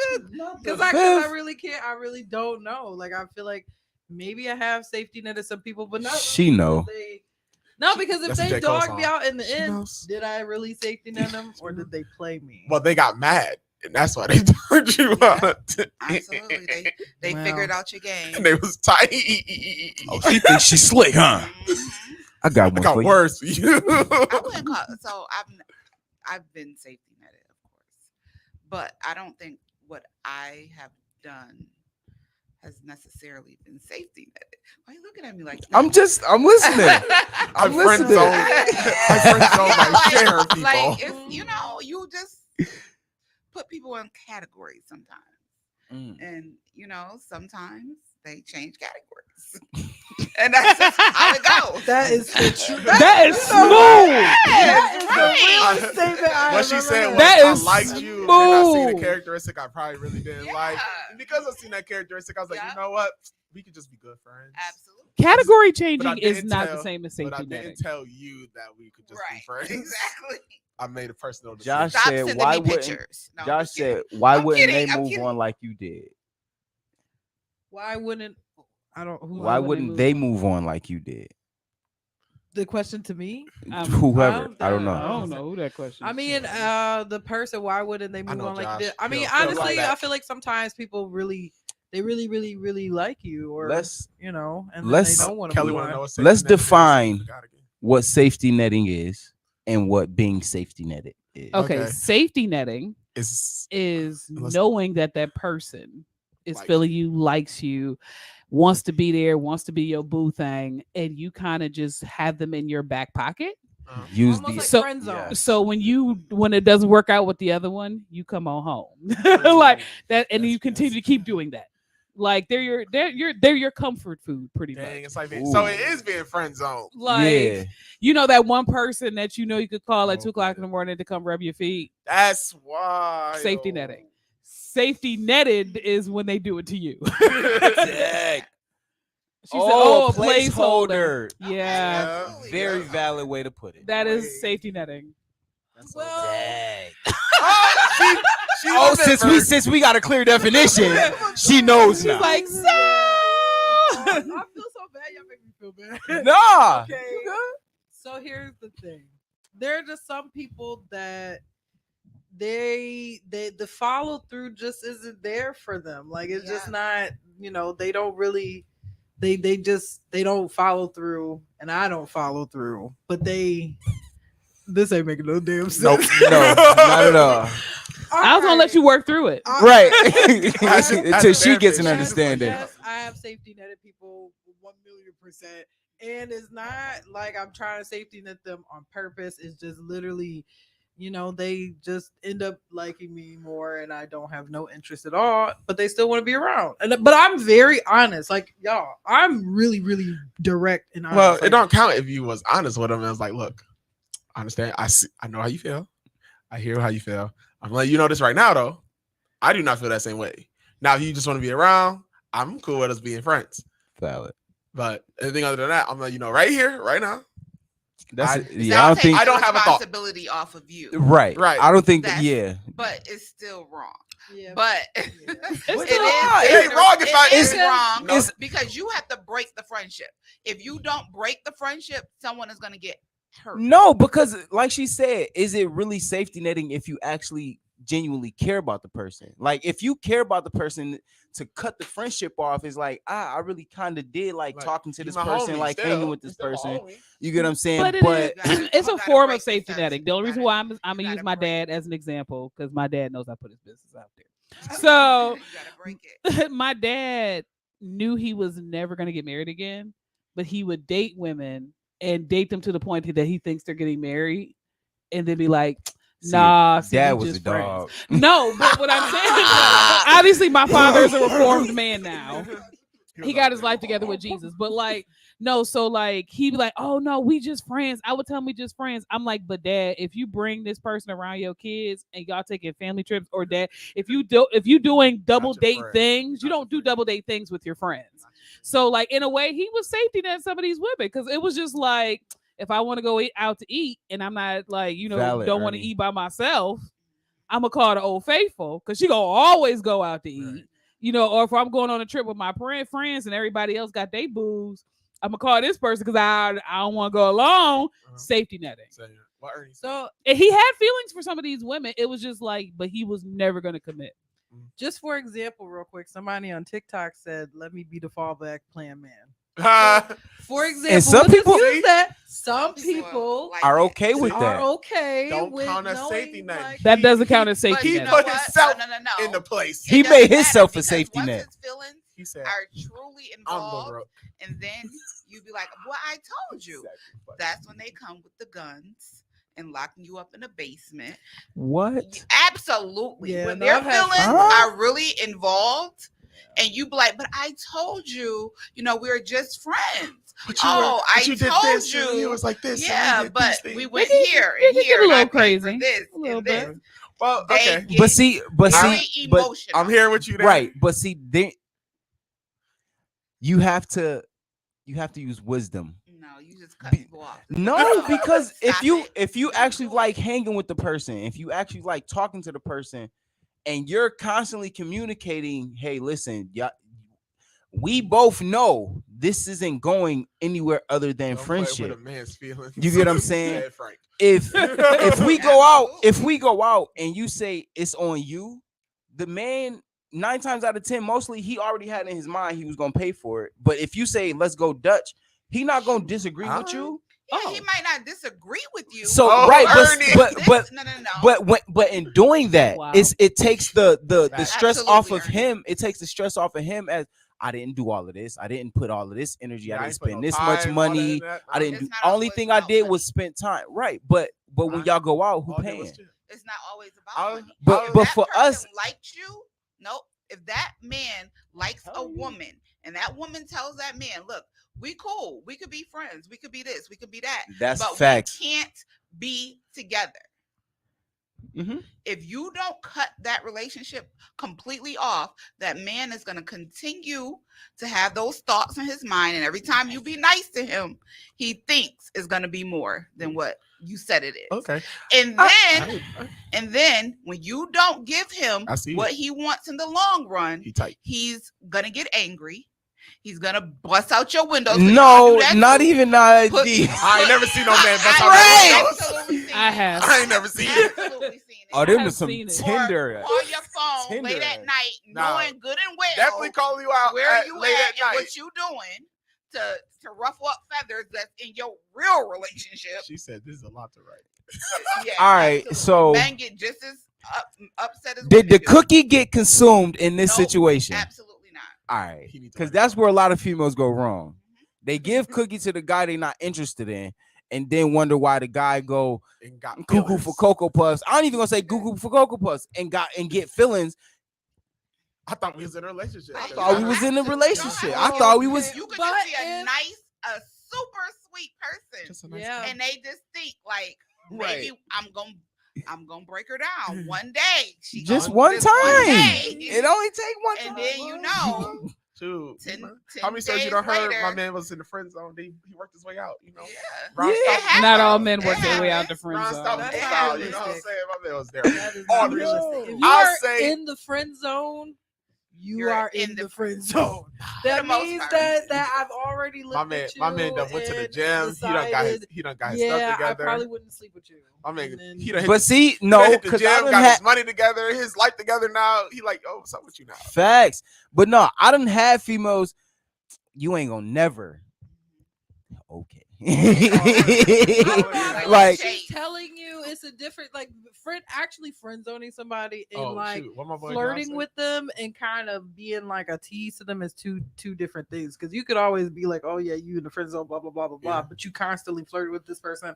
fifth. Because I really can't. I really don't know. Like, I feel like maybe I have safety netted some people, but not. She know. No, because if they dogged me out in the end, knows. did I really safety net them or did they play me? Well, they got mad, and that's why they turned you out. Absolutely, they figured out your game. And they was tight. Oh, she thinks she's slick, huh? I got one. I got for worse for you. I wouldn't call so. I've been safety netted, of course, but I don't think what I have done has necessarily been safety netted. Why are you looking at me like that? I'm listening. I'm friend zone. I friend zone my share people. Like, if you just put people in categories sometimes, and sometimes they change categories. And that's just how it goes. That is the truth. That is smooth. That is the realest statement I What she ever said heard. was, That I is liked you, and I seen smooth. a characteristic I probably really didn't like. And because I seen that characteristic, I was like, Yeah. you know what? We could just be good friends. Absolutely. Category But I changing is didn't not tell- the same as But I safety didn't netting. tell you that we could just be Right. friends. Exactly. I made a personal Josh decision. Stop said, sending "Why me wouldn't?" pictures. No, I'm Josh just kidding. said, "Why I'm wouldn't kidding, they I'm move kidding. on like you did? Why wouldn't I don't who Why would they wouldn't move they on? move on like you did? the question to me? Whoever, I don't I know. don't know who that question. I is mean, to. the person, why wouldn't they move know on like Josh. this? I mean, He'll like honestly, that. I feel like sometimes people really like you, or Let's you know, and then let's- they don't want to Kelly move want to on. know what Let's safety net is. define- Forgot again. what safety netting is and what being safety netted is. Okay, Okay. safety netting It's is Unless- knowing that that person is Likes feeling you, likes you, wants to be there, wants to be your boo thing, and you kind of just have them in your back pocket. Use Almost the like So- friend zone. Yes. So when it doesn't work out with the other one, you come on home like that, and That's- you continue to keep doing that. Like they're your comfort food, pretty Dang, much. it's like being, Ooh. so it is being friend zone. Like Yeah. you know that one person that you know you could call at Oh, 2:00 in yeah. the morning to come rub your feet. That's why Safety netting. Safety netted is when they do it to you. Dang. She said, "Oh, a placeholder." placeholder. Yeah, Absolutely. Very Yeah. valid way to put it. that Wait. is safety netting. Well, Dang. She Oh, remembered. since we got a clear definition, she knows She's now. like, I feel so bad. Y'all make me feel bad. Nah. Okay. So here's the thing. There are just some people that the follow through just isn't there for them. Like it's just not, you know, they don't really they don't follow through, and I don't follow through. But this ain't making no damn sense. Nope. No, not at all. I was gonna let you work through it. Right. That's Until she gets an therapy. understanding. Yes, I have safety netted people 1,000,000%. And it's not like I'm trying to safety net them on purpose. It's just literally, you know, they just end up liking me more, and I don't have no interest at all, but they still want to be around. But I'm very honest. Like, y'all, I'm really, really direct and honest. Well, Like, it don't count if you was honest with them. And it's like, look, I understand. I know how you feel. I hear how you feel. I'm letting you know this right now, though. I do not feel that same way. Now, if you just want to be around, I'm cool with us being friends. Valid. But anything other than that, I'm letting you know right here, right now. That's I- it. So Yeah, I I'll don't take think. I don't have a thought. responsibility off of you, Right. Right. I don't think that. That's- Yeah. but it's still wrong. yeah, But It's it still is wrong. It ain't wrong if I- it is it's- wrong no. because you have to break the friendship. If you don't break the friendship, someone is going to get hurt. No, because like she said, is it really safety netting if you actually genuinely care about the person? Like if you care about the person, to cut the friendship off is like, I really kind of did like talking to you this my person, homie like still. hanging with You this still my person. homie. You get what I'm saying? But, But it's You a gotta form break of the safety fence. netting. The only You reason gotta- why I'm you gonna use gotta my break dad as an example because my dad knows I put his business out there. So You gotta break it. my dad knew he was never going to get married again, but he would date women and date them to the point that he thinks they're getting married, and then be like, See, "Nah, see, dad we was just a friends." dog. No, but what I'm saying, obviously, my father is a reformed man now. He got his life together with Jesus, but like, no, so like he'd be like, "Oh no, we just friends." I would tell him we just friends. I'm like, "But dad, if you bring this person around your kids and y'all taking family trips, or dad, if you doing double your date friend. things, you Not don't your do friend. double date things with your friends." So like in a way, he was safety net some of these women because it was just like, if I want to go out to eat and I'm not like, you know, Valid, don't want to Ernie. eat by myself, I'm gonna call the Old Faithful because she gonna always go out to eat. Right. You know, or if I'm going on a trip with my friends and everybody else got their booze, I'm gonna call this person because I don't want to go alone. Uh-huh. Safety netting. So, yeah. What Ernie said. so And he had feelings for some of these women. It was just like, but he was never gonna commit. just for example, real quick, somebody on TikTok said, "Let me be the fallback plan man." For example, some we'll just people- use that. Some people like Are that. okay with are that. okay Don't with count as knowing, safety net. like, That doesn't count as But safety he you net. know put what? himself No. in the place. It He doesn't made matter himself a because safety once net. his feelings He said, are truly "I'm involved, the rook." and then you be like, "Well, I told you." That's when they come with the guns and locking you up in a basement. What? Absolutely. Yeah, when no, their I've had- feelings Huh? are really involved and you be like, but I told you, we were just friends. But I you did told this, you. and it was like this. Yeah, and we did but these things. we went It here can and get here. a little and I paid for crazy. this A little and bit. this. Well, They okay. get But see, very but emotional. I'm here with you there. right. But see, then you have to use wisdom. No, you just cut Be- people off. No, because Stop it. if you actually like hanging with the person, if you actually like talking to the person, and you're constantly communicating, hey, listen, yeah, we both know this isn't going anywhere other than Don't play with friendship. a man's feelings. You get what I'm saying? Said Frank. If we go out and you say it's on you, the man 9 times out of 10, mostly he already had in his mind he was gonna pay for it. But if you say let's go Dutch, he not gonna disagree with you. Yeah, he might not disagree with you. So Ernie. but in doing that, Wow. it takes the stress Absolutely, off of Ernie. him. It takes the stress off of him as I didn't do all of this. I didn't put all of this energy. Yeah, I ain't didn't put spend no this time, much all money. that. I didn't It's do. not Only always thing I about did money. was spend time. Right, but when y'all go out, who All that paying? was chill. It's not always about I'll- money. But If but that for person us, liked you, nope. If that man likes a woman and that woman tells that man, look, we cool. We could be friends. We could be this. We could be that. that's but facts. we can't be together. Mhm. If you don't cut that relationship completely off, that man is going to continue to have those thoughts in his mind. And every time you be nice to him, he thinks it's going to be more than what you said it is. Okay. And then when you don't give him I see what it. he wants in the long run, He tight. he's going to get angry. He's going to bust out your windows. No, not even I ain't never seen no man bust out Right. the windows. I have. I ain't never seen it. Absolutely seen it. Oh, them have was some seen it. Tinder. Or call your phone Tinder late ass. at night, Nah. knowing good and well Definitely calling you out where you late at at night. and what you doing to ruffle up feathers that's in your real relationship. She said this is a lot to write. Yeah, All right, absolutely. so men get just as upset as did women the do. cookie get consumed in this Nope, situation? Absolutely not. All right, He needs to because learn that's from where a lot of females go wrong. They give cookie to the guy they're not interested in, and then wonder why the guy go and got cuckoo feelings. for Cocoa Puffs. I ain't even gonna say cuckoo for Cocoa Puffs and get feelings. I thought we was in a relationship. I thought we was in a relationship. I thought we was. You could But just be a if- nice, a super sweet person, Just a nice Yeah. and they just think like maybe Right. I'm gonna break her down one day. She Just gonna- one this time. day. It only take one And time. then you know, Shoot. 10 How many stories you days done heard? later- My man was in the friend zone. He worked his way out. You know. Yeah. Ron Yeah. Stoppard- Not all happens. men work It their way out the happens. friend Ron zone. Stoppard That's style. You know what I'm realistic. saying? My man was there. That is All not realistic. realistic. If you I'll are say- in the friend zone, you You're are in in the the friend zone. the That most means part. that I've already looked My man, at you. my man done went to the and gym. He done got his yeah, stuff I together. probably wouldn't sleep with you. My man, And then- he done hit, But see, he done no, hit the because gym, I done got had his money together, his life together now. He like, oh, what's up with you now? facts. But no, I done had females. You ain't gonna never. Okay. like she's telling you it's a different actually friend zoning somebody and Oh, like shoot. What my boy flirting John say? with them and kind of being like a tease to them is two different things. Because you could always be like, oh yeah, you in the friend zone, blah blah blah blah blah, Yeah. but you constantly flirt with this person.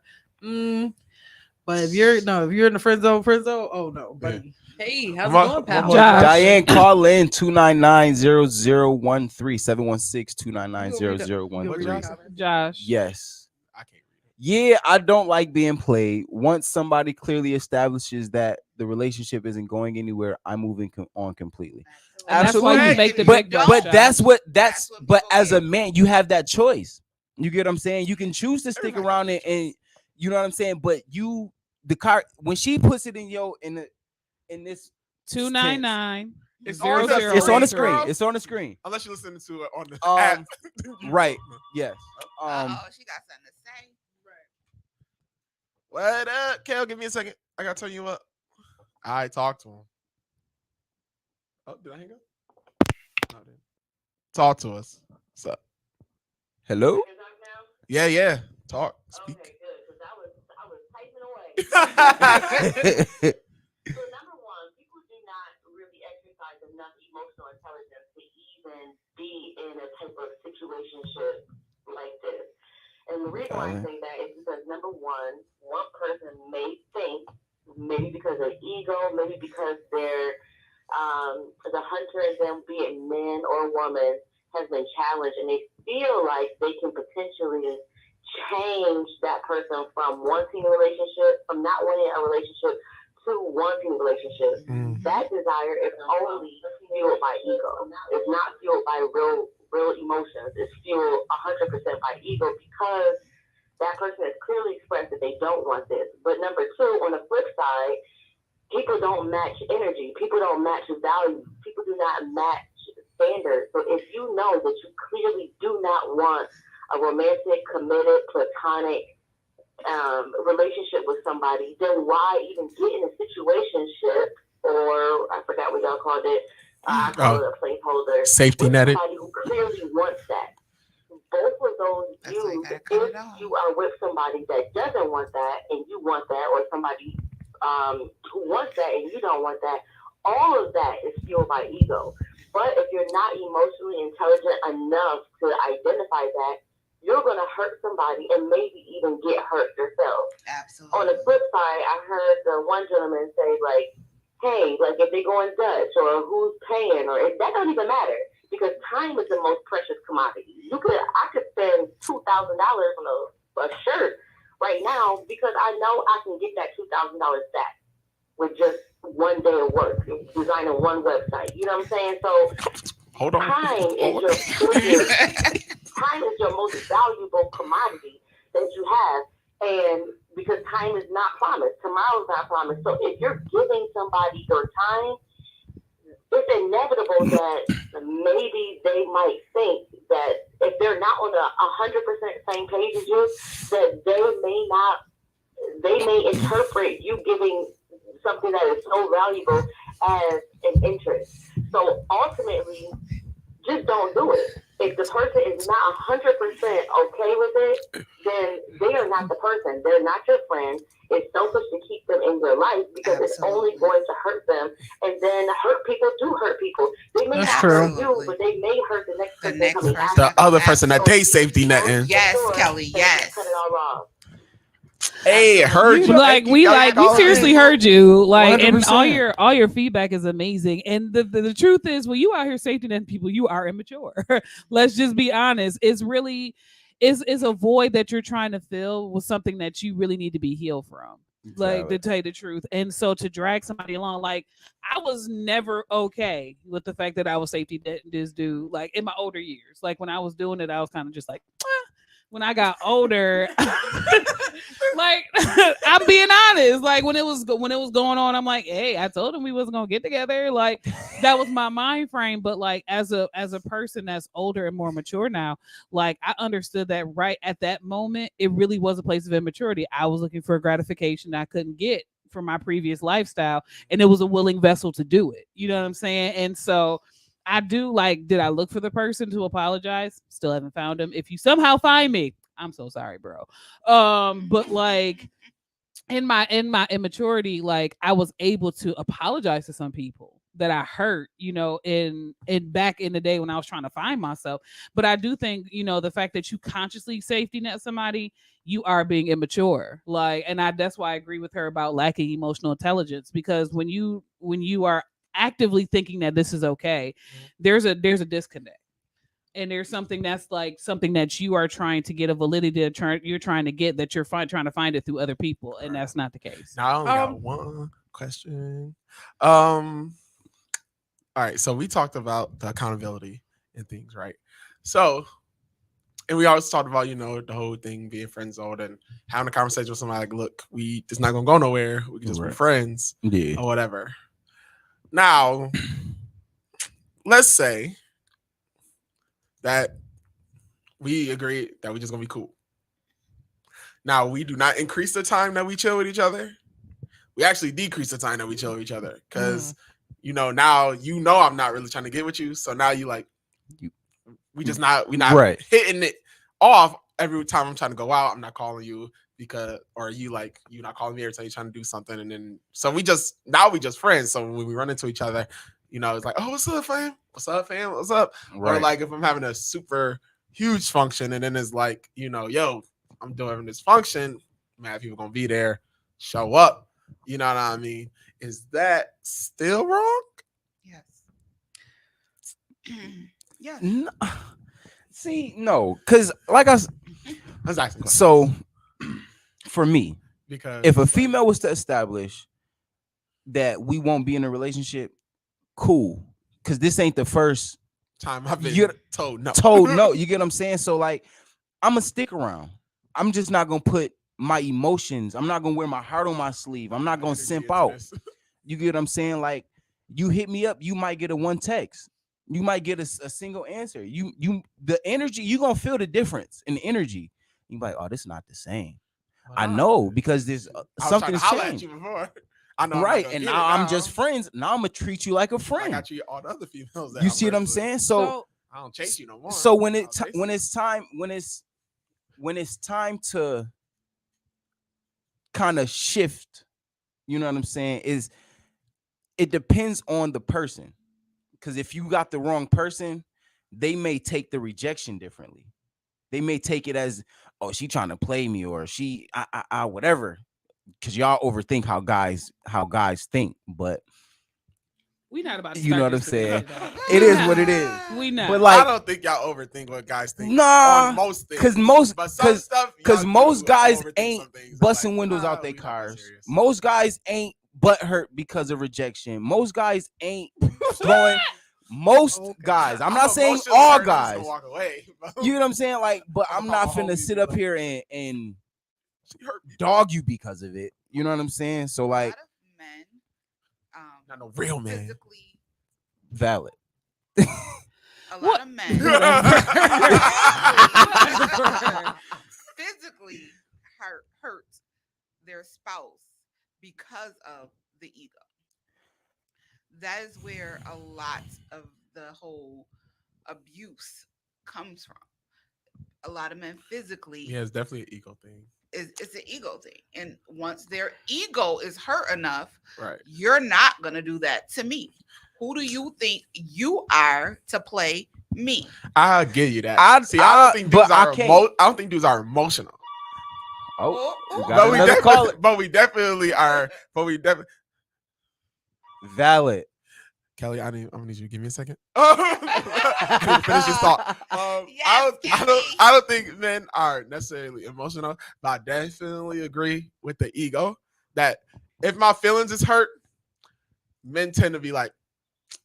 But if you're in the friend zone, oh no, buddy. Hey, how's it One going, pal? more- Josh. Diane, call in 299-0013 716-299-0013. What Josh say? Josh. Yes. I can't read it. Yeah, I don't like being played. Once somebody clearly establishes that the relationship isn't going anywhere, I'm moving on completely. And that's why you make the but big bucks, but Josh. that's That's what but people as a get. man, you have that choice. You get what I'm saying? You can choose to stick Everybody around has it, and you know what I'm saying. But the car when she puts it in this 299. It's Zero, on the zero, it's on the three. screen. It's on the screen. Unless you're listening to it on the Um, app. Right. Yes. Oh, she got something to say. What up, Kel? Give me a second. I gotta turn you up. I talked to him. Oh, did I hang up? No, I didn't. Talk to us. What's up? Hello. Yeah. Talk. Speak. Okay, good, because I was typing away. So number one, people do not really exercise enough emotional intelligence to even be in a type of situationship like this. And the reason why I say that is because number one person may think, maybe because of ego, maybe because they're the hunter in them, be it man or woman, has been challenged, and they feel like they can potentially change that person from wanting a relationship, from not wanting a relationship to wanting a relationship. That desire is only fueled by ego. It's not fueled by real emotions. It's fueled 100% by ego, because that person has clearly expressed that they don't want this. But number two, on the flip side, people don't match energy. People don't match values. People do not match standards. So if you know that you clearly do not want a romantic, committed, platonic relationship with somebody, then why even get in a situationship, or I forgot what y'all called it. I call it a placeholder. Safety netting. Somebody who clearly wants that. Both of those views, if you are with somebody that doesn't want that and you want that, or somebody who wants that and you don't want that, all of that is fueled by ego. But if you're not emotionally intelligent enough to identify that, you're going to hurt somebody and maybe even get hurt yourself. Absolutely. On the flip side, I heard the one gentleman say, like, hey, like if they go in Dutch, or who's paying, or that don't even matter, because time is the most precious commodity. I could spend $2,000 on a shirt right now, because I know I can get that $2,000 back with just one day of work, designing one website. You know what I'm saying? So hold on. Time is your most valuable commodity that you have. And because time is not promised, tomorrow's not promised. So if you're giving somebody your time, it's inevitable that maybe they might think that if they're not on a 100% same page as you, that they may interpret you giving something that is so valuable as an interest. So ultimately, just don't do it. If the person is not 100% okay with it, then they are not the person. They're not your friend. It's selfish to keep them in your life, because it's only going to hurt them. And then hurt people do hurt people. They may not hurt you, but they may hurt the next person coming after. The other person that they safety netting. Yes, Kelly. Yes. Cut it all off. Hey, heard you. We seriously heard you. Like, 100%. And all your feedback is amazing. And the truth is, when you out here safety netting people, you are immature. Let's just be honest. It's really is a void that you're trying to fill with something that you really need to be healed from. Like, to tell you the truth. And so to drag somebody along, like, I was never okay with the fact that I was safety netting this dude. Like, in my older years, like when I was doing it, I was kind of just like, when I got older, like, I'm being honest, like when it was going on, I'm like, hey, I told him we wasn't gonna get together. Like, that was my mind frame. But like, as a person that's older and more mature now, like, I understood that right at that moment, it really was a place of immaturity. I was looking for a gratification that I couldn't get from my previous lifestyle, and it was a willing vessel to do it. You know what I'm saying? And so I do, like, did I look for the person to apologize? Still haven't found him. If you somehow find me, I'm so sorry, bro. But like, in my immaturity, like, I was able to apologize to some people that I hurt, you know, in back in the day when I was trying to find myself. But I do think, you know, the fact that you consciously safety net somebody, you are being immature. Like, and that's why I agree with her about lacking emotional intelligence, because when you are actively thinking that this is okay, there's a disconnect, and there's something that's like something that you are trying to get a validity you're trying to get, that you're trying to find it through other people, and that's not the case. Now I only got one question. All right, so we talked about the accountability and things, right? So, and we always talked about, you know, the whole thing being friend zoned and having a conversation with somebody like, look, it's not gonna go nowhere, we can just be friends, or whatever. Now, let's say that we agree that we're just gonna be cool. Now, we do not increase the time that we chill with each other. We actually decrease the time that we chill with each other, because you know, now you know I'm not really trying to get with you. So now we're not hitting it off every time I'm trying to go out. I'm not calling you you're not calling me every time you're trying to do something. And then so we just friends. So when we run into each other, you know, it's like, oh, what's up, fam? What's up, fam? What's up? Right. Or like if I'm having a super huge function, and then it's like, you know, yo, I'm doing this function, mad people gonna be there, show up. You know what I mean? Is that still wrong? Yes. Yes. No. See, no, because like I s- Let's ask the question. so for me, Because if a female was to establish that we won't be in a relationship, cool. Because this ain't the first time I've been you're told no. told no. You get what I'm saying? So like, I'm gonna stick around. I'm just not gonna put my emotions. I'm not gonna wear my heart on my sleeve. I'm not gonna simp out. You get what I'm saying? Like, you hit me up, you might get a one text. You might get a single answer. The energy, you gonna feel the difference in the energy. You like, oh, this is not the same. I know, because there's something's changed. You before. I know, Right, and now I'm just friends. Now I'm gonna treat you like a friend. Like I treat all the other females. You see what I'm saying? So I don't chase you no more. So when it's time to kind of shift, you know what I'm saying? It depends on the person. Because if you got the wrong person, they may take the rejection differently. They may take it as, oh, she trying to play me, or she whatever. Because y'all overthink how guys think, but we not about to you know what I'm start saying. this It is what it is. We not. But like, I don't think y'all overthink what guys think. Nah, on most things. Because most guys ain't busting like, windows out their cars. Most guys ain't butthurt because of rejection. Most guys ain't throwing. Most guys. I'm not saying all guys. Walk away, you know what I'm saying? Like, but I'm not finna sit up here and dog you because of it. You know what I'm saying? So like, not no real man. Physically valid. A lot of men physically hurt their spouse because of the ego. That is where a lot of the whole abuse comes from. A lot of men physically. Yeah, it's definitely an ego thing. It's an ego thing. And once their ego is hurt enough, right, you're not going to do that to me. Who do you think you are to play me? I'll give you that. I don't think dudes are emotional. Oh, but we definitely are. Valid. Kelly, I'm gonna need you to give me a second. I need to finish this thought. I don't think men are necessarily emotional, but I definitely agree with the ego that if my feelings is hurt, men tend to be like,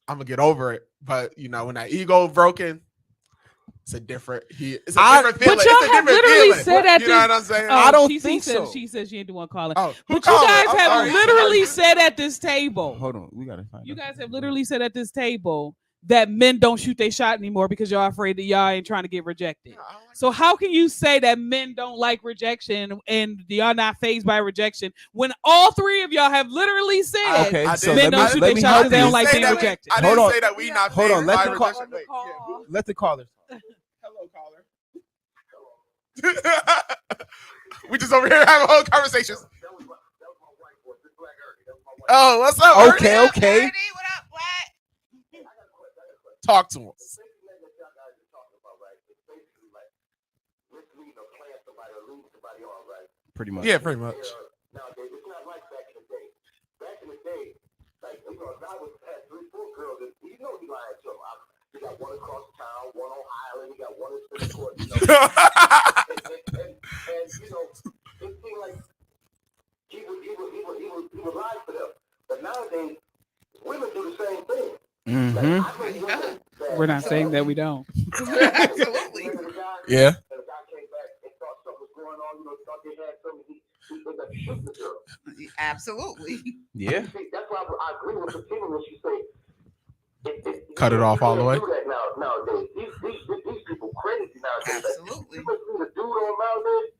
I'm gonna get over it. But when that ego broken, it's a different feeling. But y'all have literally said at this. You know what I'm saying? I don't think so. She said she ain't the one calling. Oh, but you guys have literally said at this table. Hold on, we gotta find. You guys have literally said at this table that men don't shoot their shot anymore because y'all afraid that y'all ain't trying to get rejected. So how can you say that men don't like rejection and y'all not fazed by rejection when all three of y'all have literally said men don't shoot their shot because they don't like being rejected? I didn't say that we not hold on. Let the caller. Hello, caller. We just over here having a whole conversation. Oh, what's up? Okay. What up, Black? Talk to us. Pretty much. Yeah, pretty much. Nowadays, it's not like back in the day. Back in the day, like, if I had 3-4 girls, he lied to them. He got one across town, one on Highland, he got one in City Court, and it seemed like he would lie for them. But nowadays, women do the same thing. Mm-hmm. We're not saying that we don't. Absolutely. Yeah. And the guy came back and thought something was going on, thought they had something. He ended up shooting the girl. Absolutely. Yeah. See, that's why I agree with Fatima when she say cut it off all the way. Do that nowadays. These people crazy nowadays. Absolutely. You must see the dude on nowadays.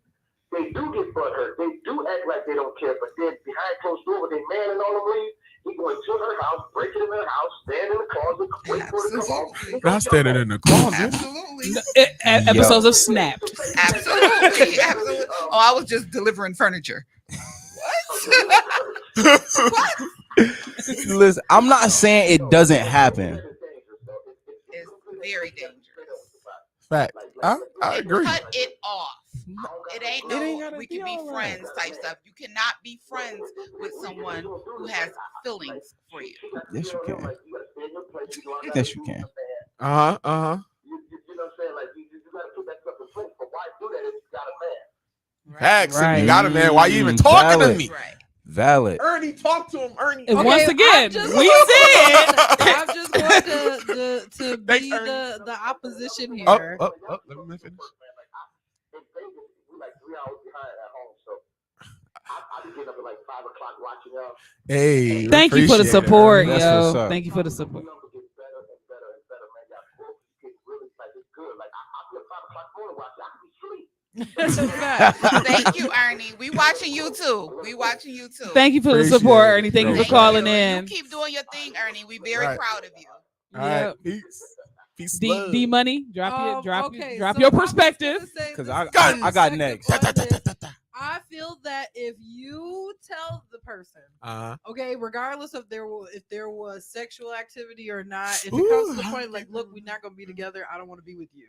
They do get butthurt. They do act like they don't care, but then behind closed door with their man and all them leave, he going to her house, break it in her house, stand in the closet, wait for it to come home. Not standing in the closet. Absolutely. Episodes of Snapped. Absolutely. Oh, I was just delivering furniture. What? Listen, I'm not saying it doesn't happen. It's very dangerous. Fact. I agree. Cut it off. It ain't we can be friends type stuff. You cannot be friends with someone who has feelings for you. Yes, you can. Yes, you can. You know what I'm saying? Like you gotta put that stuff in place. But why do that if you got a man? Facts. If Right. you got a man, why you even talking to Valid. me? Right. Valid. Ernie, talk to him. Ernie. And Okay, once again, I'm just- we said I'm just going to Thanks, be Ernie. the opposition Oh, here. oh, oh, let me finish. In Vegas, we like 3 hours behind at home, so I be getting up at like 5 o'clock watching y'all. Hey, we thank you for the appreciate it, support, Ernie. That's yo. what's up. Thank you for the support. Numbers get better and better and better, man. Y'all both get really like it's good. Like I be at 5 o'clock morning watching. I can be asleep. Thank you, Ernie. We watching you too. We watching you too. Thank you for the Appreciate support, it. Ernie. Thank you for Thank calling you. in. You keep doing your thing, Ernie. We very Right. proud of you. All right, peace. Peace, love. D Money, drop Okay, your so I'm just perspective. gonna say Because the I got second next. on this. I feel that if you tell the person, okay, regardless of if there was sexual activity or not, if it comes to the point like, look, we're not gonna be together, I don't want to be with you.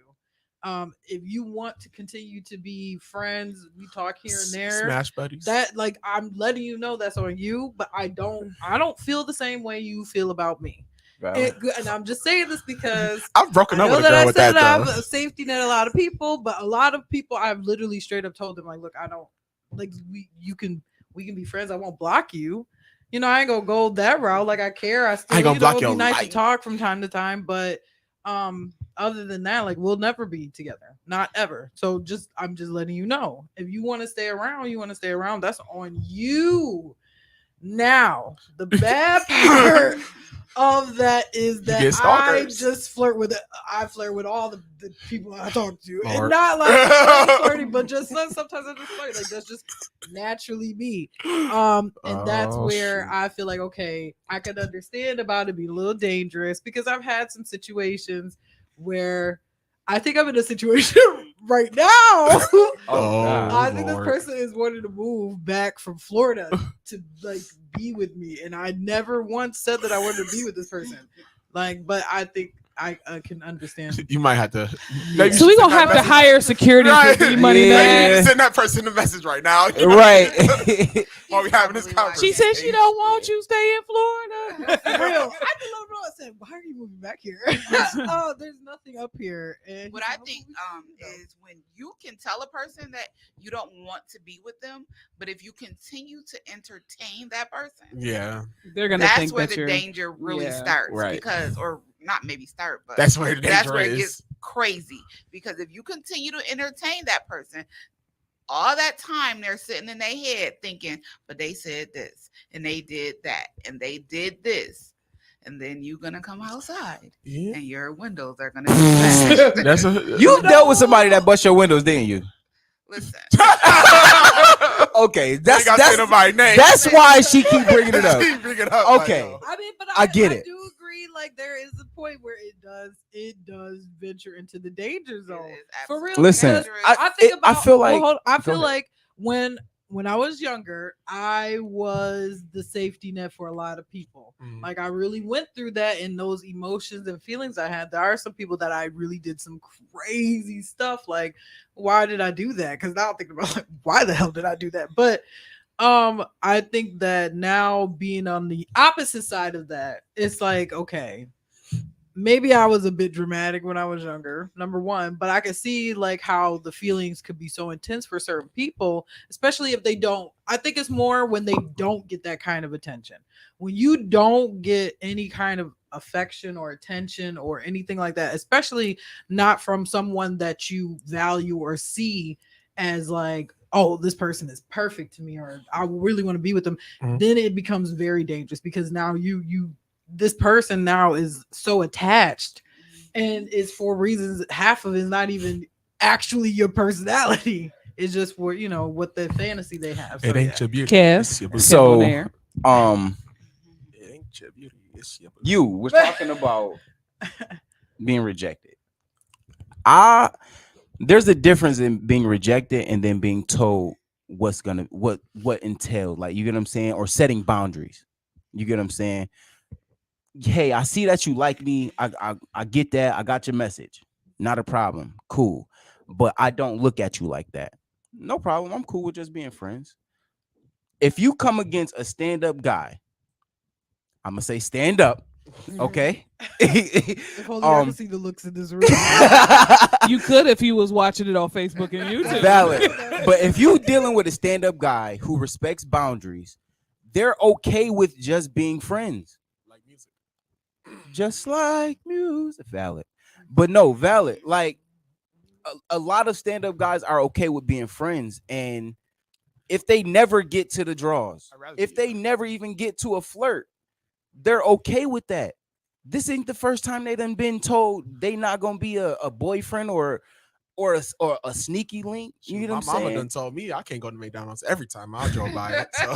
If you want to continue to be friends, we talk here and there. Smash buddies. That like I'm letting you know that's on you, but I don't feel the same way you feel about me. And I'm just saying this because I've broken I up know with a that girl I with said that I'm though. a safety net a lot of people, but a lot of people I've literally straight up told them like, look, I don't like we can be friends. I won't block you. You know, I ain't gonna go that route. Like I care. I still I ain't gonna block it'd your be nice life. to talk from time to time, but other than that, like we'll never be together. Not ever. So I'm just letting you know. If you want to stay around, you want to stay around. That's on you. Now, the bad part of that is that get I stalkers. just flirt with it. I flirt with all the people I talk to, and Lord. not like I'm flirting, but just sometimes I just flirt. Like that's just naturally me. And that's Oh, where shoot. I feel like okay, I can understand about it being a little dangerous because I've had some situations where I think I'm in a situation right now. Oh, I think this Lord. person is wanting to move back from Florida to like be with me, and I never once said that I wanted to be with this person. Like, but I think I can understand. You might have to. So we gonna have to hire security Right. for D Money, Yeah. man. Send that person a message right now. Right. While we having this conversation. She said she don't want you stay in Florida. For real, I did let him know. I said, "Why are you moving back here? Oh, there's nothing up here." And What I think is when you can tell a person that you don't want to be with them, but if you continue to entertain that person, Yeah. They're gonna that's think where that the you're danger really Yeah. starts. Right. Because, or not maybe start, but That's where the danger that's where it is. gets crazy. Because if you continue to entertain that person, all that time they're sitting in their head thinking, but they said this and they did that and they did this. And then you're gonna come outside Yeah. and your windows are gonna be smashed. That's You dealt with somebody that bust your windows, didn't you? Listen. Okay, that's Ain't gotta say nobody's name. that's why she keep bringing it up. Keep bringing it up. like, Okay. yo. I mean, but I get it. do agree. Like there is a point where it does venture into the danger zone. For real. Listen, because I think I about. feel like I go feel ahead. like when I was younger, I was the safety net for a lot of people. Mhm. Like I really went through that and those emotions and feelings I had. There are some people that I really did some crazy stuff. Like, why did I do that? Because now I'm thinking about like, why the hell did I do that? But I think that now being on the opposite side of that, it's like, okay, maybe I was a bit dramatic when I was younger, number one, but I could see like how the feelings could be so intense for certain people, especially if they don't. I think it's more when they don't get that kind of attention. When you don't get any kind of affection or attention or anything like that, especially not from someone that you value or see as like, oh, this person is perfect to me, or I really want to be with them, then it becomes very dangerous because now this person now is so attached and it's for reasons half of it is not even actually your personality. It's just for what the fantasy they have. So, It ain't your beauty. Kev. It's your booty. So, there. It ain't your beauty. It's your booty. you was talking about being rejected. There's a difference in being rejected and then being told what entailed, like, you get what I'm saying, or setting boundaries. You get what I'm saying? Hey, I see that you like me. I get that. I got your message. Not a problem. Cool. But I don't look at you like that. No problem. I'm cool with just being friends. If you come against a stand-up guy, I'm gonna say stand up. Okay. If only I could see the looks in this room. You could if you was watching it on Facebook and YouTube. Valid. But if you dealing with a stand-up guy who respects boundaries, they're okay with just being friends. Like music. Just like music. Valid. But no, valid. Like a lot of stand-up guys are okay with being friends. And if they never get to the draws, if they never even get to a flirt, they're okay with that. This ain't the first time they done been told they not gonna be a boyfriend or a sneaky link. You know what I'm saying? My mama done told me I can't go to McDonald's every time I drove by it. So.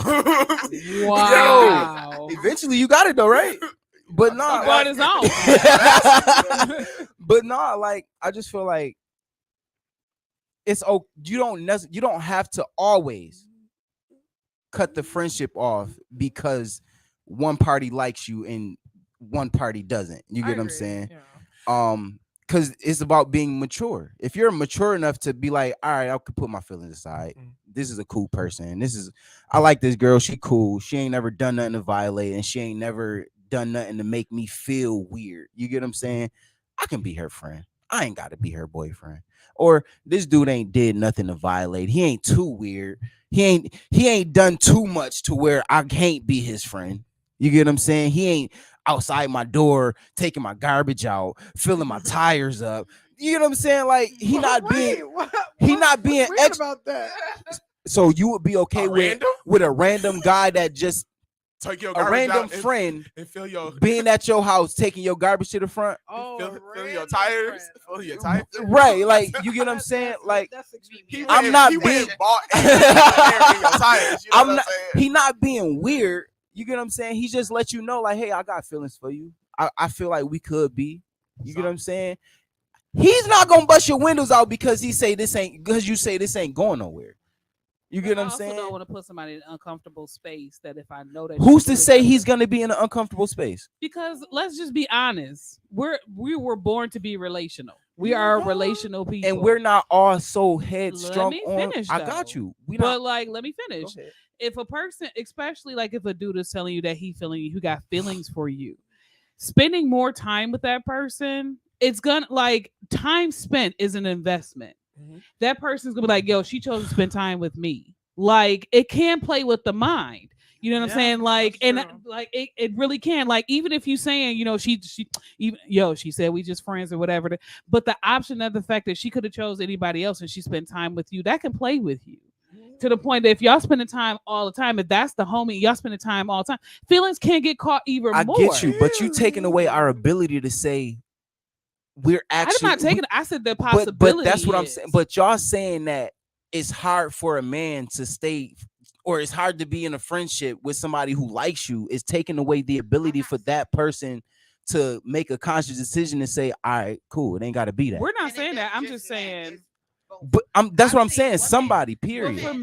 Wow. Yo, eventually you got it though, right? But no, He brought his own. But no, like I just feel like it's you don't have to always cut the friendship off because one party likes you and one party doesn't. You get what I'm saying? Yeah. Because it's about being mature. If you're mature enough to be like, all right, I could put my feelings aside. This is a cool person. I like this girl. She cool. She ain't never done nothing to violate, and she ain't never done nothing to make me feel weird. You get what I'm saying? I can be her friend. I ain't got to be her boyfriend. Or this dude ain't did nothing to violate. He ain't too weird. He ain't done too much to where I can't be his friend. You get what I'm saying? He ain't outside my door taking my garbage out, filling my tires up. You know what I'm saying? Like he not being extra about that. So you would be okay with a random guy that just take your a random friend and fill your being at your house taking your garbage to the front. Fill your tires. Fill your tires. Right, like you get what I'm saying? Like he not being weird. You get what I'm saying? He just let you know, like, hey, I got feelings for you. I feel like we could be. You get what I'm saying? He's not gonna bust your windows out because you say this ain't going nowhere. You get what I'm saying? I don't want to put somebody in an uncomfortable space that if I know that who's to say he's gonna be in an uncomfortable space? Because let's just be honest. We were born to be relational. We are relational people. And we're not all so headstrong. Let me finish, I got you. Let me finish. If a person, especially like if a dude is telling you that he got feelings for you, spending more time with that person, it's gonna like time spent is an investment. Mm-hmm. That person's gonna be like, yo, she chose to spend time with me. Like it can play with the mind. You know what I'm saying? Like, and like it really can. Like, even if you saying, you know, she said we just friends or whatever. But the option of the fact that she could have chose anybody else and she spent time with you, that can play with you. To the point that if y'all spending time all the time, if that's the homie, y'all spending time all the time, feelings can get caught even more. I get you, but you taking away our ability to say we're actually. I'm not taking. I said the possibility. But that's what I'm saying. But y'all saying that it's hard for a man to stay, or it's hard to be in a friendship with somebody who likes you. Is taking away the ability for that person to make a conscious decision and say, all right, cool, it ain't got to be that. We're not saying that. I'm just saying. But that's what I'm saying. Somebody, period. Well,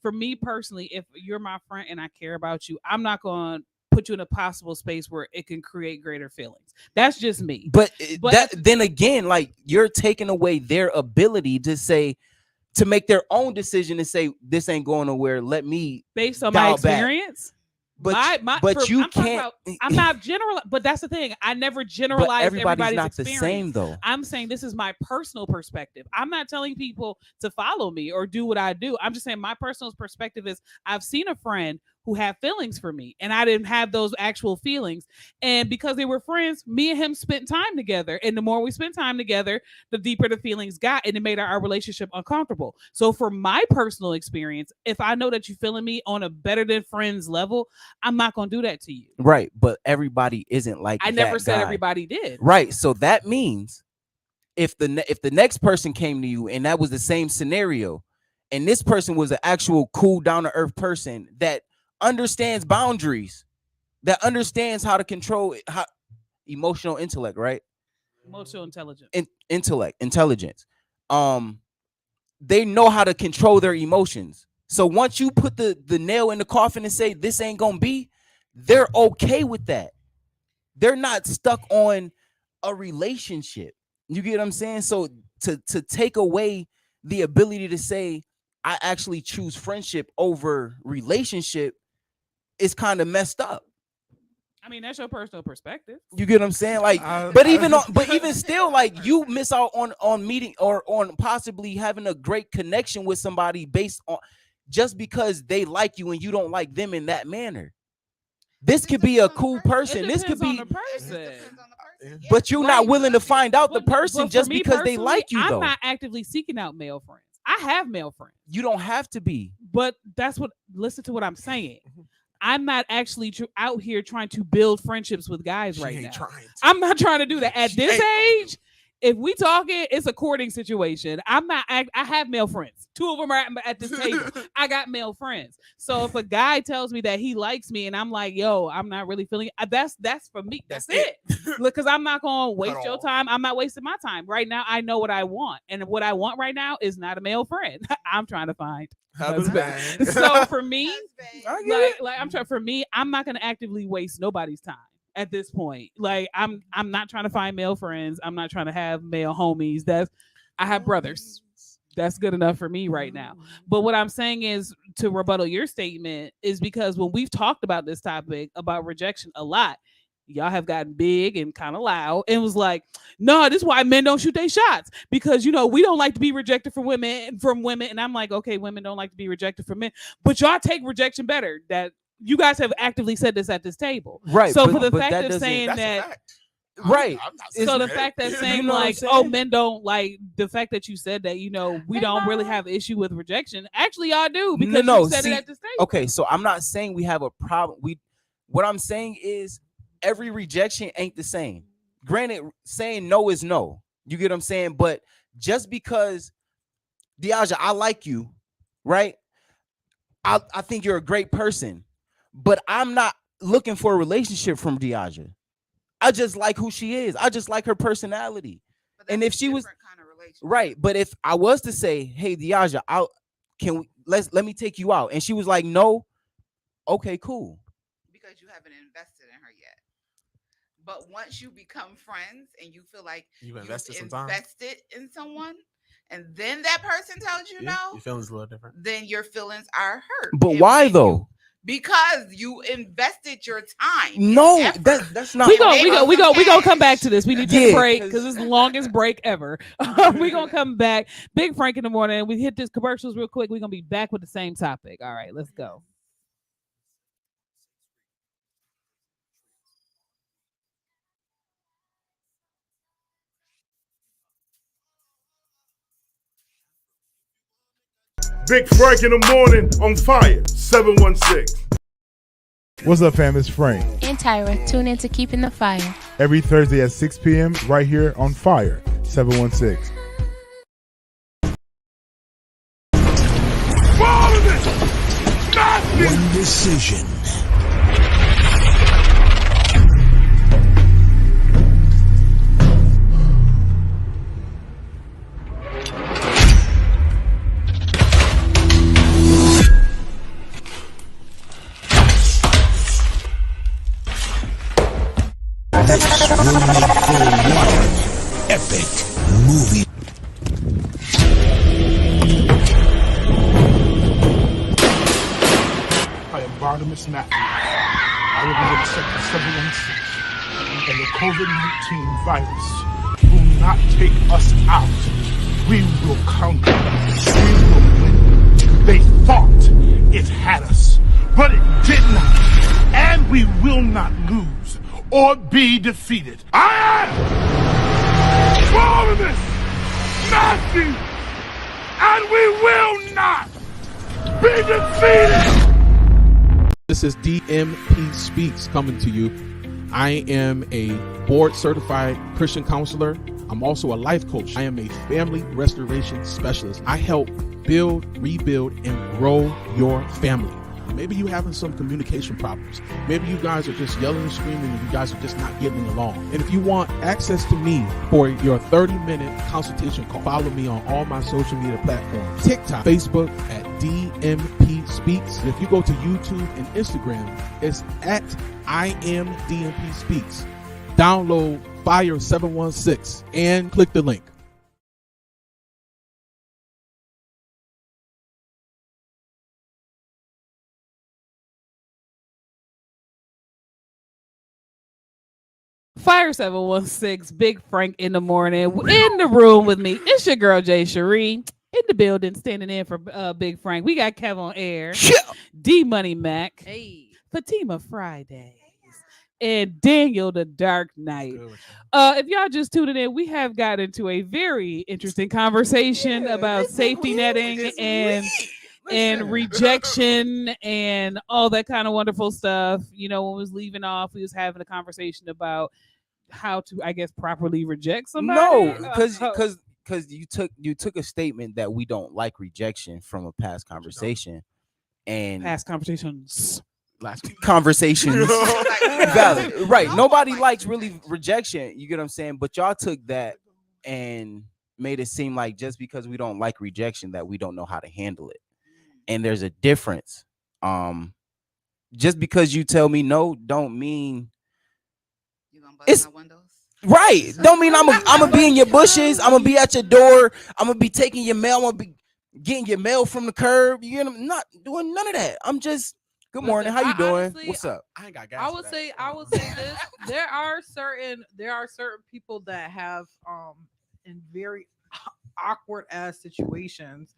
for me personally, if you're my friend and I care about you, I'm not going to put you in a possible space where it can create greater feelings. That's just me. But then again, like you're taking away their ability to make their own decision and say this ain't going nowhere. Let me based on my experience. But I'm not general, but that's the thing. I never generalize everybody's not experience. The same though. I'm saying this is my personal perspective. I'm not telling people to follow me or do what I do. I'm just saying my personal perspective is I've seen a friend who had feelings for me and I didn't have those actual feelings. And because they were friends, me and him spent time together. And the more we spent time together, the deeper the feelings got and it made our relationship uncomfortable. So for my personal experience, if I know that you're feeling me on a better than friends level, I'm not going to do that to you. Right. But everybody isn't like I never said everybody did. Right. So that means if the next person came to you and that was the same scenario and this person was an actual cool down to earth person that understands boundaries, that understands how to control emotional intellect, right? Emotional intelligence. Intelligence. They know how to control their emotions. So once you put the nail in the coffin and say this ain't gonna be, they're okay with that. They're not stuck on a relationship. You get what I'm saying? So to take away the ability to say I actually choose friendship over relationship is kind of messed up. I mean, that's your personal perspective. You get what I'm saying? Like, but even still, like you miss out on meeting or on possibly having a great connection with somebody based on just because they like you and you don't like them in that manner. This could be a cool person. This could be, but you're not willing to find out the person just because they like you. I'm not actively seeking out male friends. I have male friends. You don't have to be. But that's what. Listen to what I'm saying. I'm not actually out here trying to build friendships with guys right now. I'm not trying to do that at this age. If we talking, it's a courting situation. I have male friends. 2 of them are at this table. I got male friends. So if a guy tells me that he likes me and I'm like, yo, I'm not really feeling it, that's for me. That's it. Because I'm not going to waste your time. I'm not wasting my time. Right now, I know what I want. And what I want right now is not a male friend. I'm trying to find. So for me, I'm not going to actively waste nobody's time. At this point, like I'm not trying to find male friends. I'm not trying to have male homies. I have brothers. That's good enough for me right now. But what I'm saying is, to rebuttal your statement, is because when we've talked about this topic about rejection a lot, y'all have gotten big and kind of loud and was like, no, this is why men don't shoot their shots, because we don't like to be rejected from women. And I'm like, okay, women don't like to be rejected from men, but y'all take rejection better. That you guys have actively said this at this table, right? So for the fact of saying that, right? So the fact that saying like, oh, men don't like, the fact that you said that, we don't really have issue with rejection. Actually, y'all do, because you said it at this table. Okay, so I'm not saying we have a problem. What I'm saying is every rejection ain't the same. Granted, saying no is no. You get what I'm saying? But just because, Diaja, I like you, right? I think you're a great person. But I'm not looking for a relationship from Diaja. I just like who she is. I just like her personality. And if she was kind of right, but if I was to say, "Hey, Diaja, let me take you out," and she was like, "No," okay, cool. Because you haven't invested in her yet. But once you become friends and you feel like you've invested in someone, and then that person tells you no, your feelings a little different. Then your feelings are hurt. But why though? Because you invested your time. No, that's not. We gonna come back to this. We need to break because it's the longest break ever. We gonna come back. Big Frank in the morning. We hit this commercials real quick. We're gonna be back with the same topic. All right, let's go. Big Frank in the morning on fire, 716. What's up, fam? It's Frank. And Tyra. Tune in to Keeping the Fire. Every Thursday at 6 p.m. right here on Fire, 716. One decision. Epic movie. I am Barnabas Matthews. I will be in Sector 716, and the COVID-19 virus will not take us out. We will conquer. We will win. They thought it had us, but it did not. And we will not lose or be defeated. I am Barnabas Matthews, and we will not be defeated. This is DMP Speaks coming to you. I am a board certified Christian counselor. I'm also a life coach. I am a family restoration specialist. I help build, rebuild, and grow your family. Maybe you're having some communication problems. Maybe you guys are just yelling and screaming and you guys are just not getting along. And if you want access to me for your 30-minute consultation call, follow me on all my social media platforms. TikTok, Facebook at DMP Speaks. And if you go to YouTube and Instagram, it's at I am DMP Speaks. Download Fire 716 and click the link. Fire 716, Big Frank in the morning. In the room with me, it's your girl Jay Cherie. In the building, standing in for Big Frank. We got Kev on air. D Money Mac. Hey. Fatima Fridays. And Daniel the Dark Knight. If y'all just tuning in, we have got into a very interesting conversation about safety netting and rejection and all that kind of wonderful stuff. You know, when we was leaving off, we was having a conversation about how to, I guess, properly reject somebody. No, because you took a statement that we don't like rejection from a past conversation, and past conversations. Last conversations. Valid. Right. Nobody likes really rejection. You get what I'm saying? But y'all took that and made it seem like just because we don't like rejection that we don't know how to handle it. And there's a difference. Just because you tell me no don't mean it's right. Don't mean I'm gonna be in your bushes. I'm gonna be at your door. I'm gonna be taking your mail. I'm gonna be getting your mail from the curb. You know, I'm not doing none of that. I'm just good morning. How you doing? Honestly, What's up? I ain't got gas. I would say this. There are certain people that have in very awkward ass situations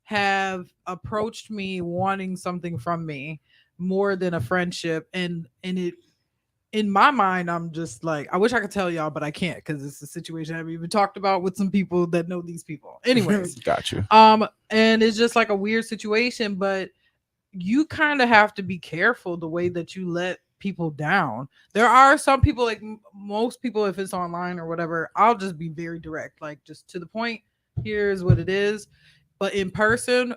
have approached me wanting something from me more than a friendship, and it in my mind I'm just like, I wish I could tell y'all, but I can't because it's a situation I've even talked about with some people that know these people. Anyways, got you. And it's just like a weird situation, but you kind of have to be careful the way that you let people down. There are some people, like most people, if it's online or whatever, I'll just be very direct, like just to the point. Here's what it is. But in person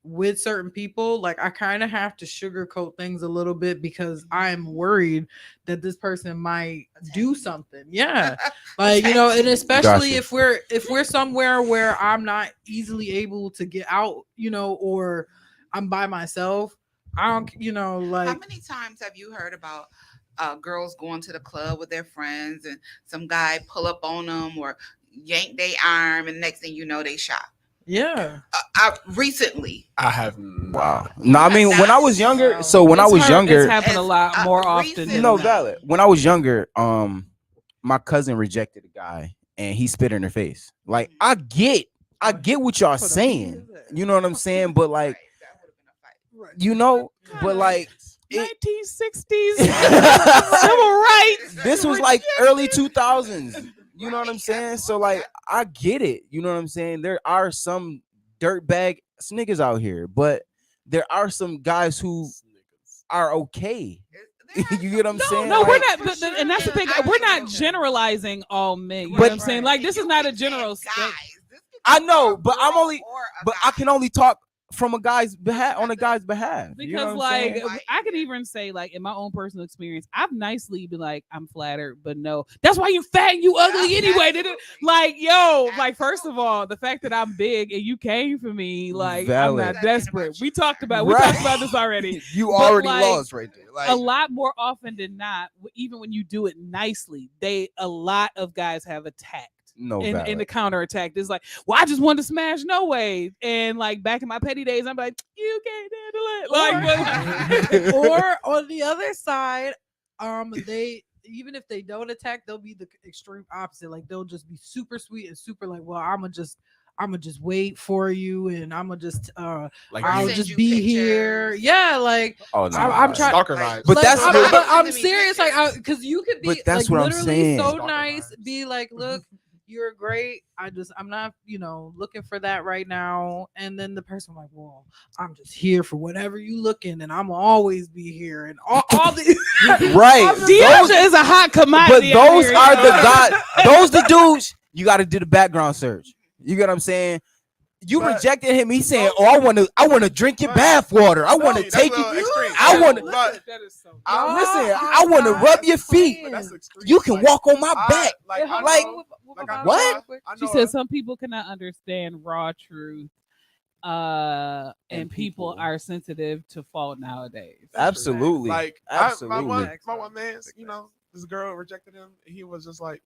with certain people, like I kind of have to sugarcoat things a little bit because I'm worried that this person might do something. Yeah. Like, you know, and especially if we're somewhere where I'm not easily able to get out, you know, or I'm by myself. I don't, you know, like. How many times have you heard about girls going to the club with their friends and some guy pull up on them or yank their arm, and next thing you know, they shot? Yeah. Recently. I have. Wow. No, I mean, when I was younger, it's happened a lot more often. No, valid. When I was younger, my cousin rejected a guy and he spit in her face. Like, I get what y'all saying. You know what I'm saying? But like, you know, but like 1960s civil rights. This was like early 2000s. You know what I'm saying? So like, I get it. You know what I'm saying? There are some dirtbag niggas out here, but there are some guys who are okay. You get what I'm saying? No, like, we're not. And that's the thing. We're not generalizing all men. You know what I'm saying? Like, this is not a general statement. I know, but I can only talk from a guy's behalf, on a guy's behalf, because you know like I could even say, like, in my own personal experience, I've nicely been like, I'm flattered, but no, that's why you fat and you ugly anyway. Like, yo, like, first of all, the fact that I'm big and you came for me, like, valid. I'm not desperate. We talked about this already. You already lost right there. Like, a lot more often than not, even when you do it nicely, a lot of guys have attacked. In the counterattack, it's like, well, I just wanted to smash, no way. And like back in my petty days, I'm like, you can't handle it. Like, or on the other side, they, even if they don't attack, they'll be the extreme opposite. Like, they'll just be super sweet and super like, well, I'm gonna just wait for you, and I'm gonna just like, I'll just be here. Yeah, like, oh no, I'm trying. Stalker vibes. But like, that's I'm serious, like, because you could be but that's like what literally I'm saying. so nice, be like, look, you're great. I'm not, you know, looking for that right now. And then the person like, well, I'm just here for whatever you looking, and I'm always be here. And all the right. Deasia is a hot commodity. But those are the guys. Those the dudes. You got to do the background search. You get what I'm saying? You rejected him. He's saying, "Oh, I want to drink your bath water. I want to take you. I want to listen. I want to rub your feet. You can walk on my back. Like what?" She said some people cannot understand raw truth, and people are sensitive to fault nowadays. Absolutely. Like, absolutely. My one man, you know, this girl rejected him, and he was just like,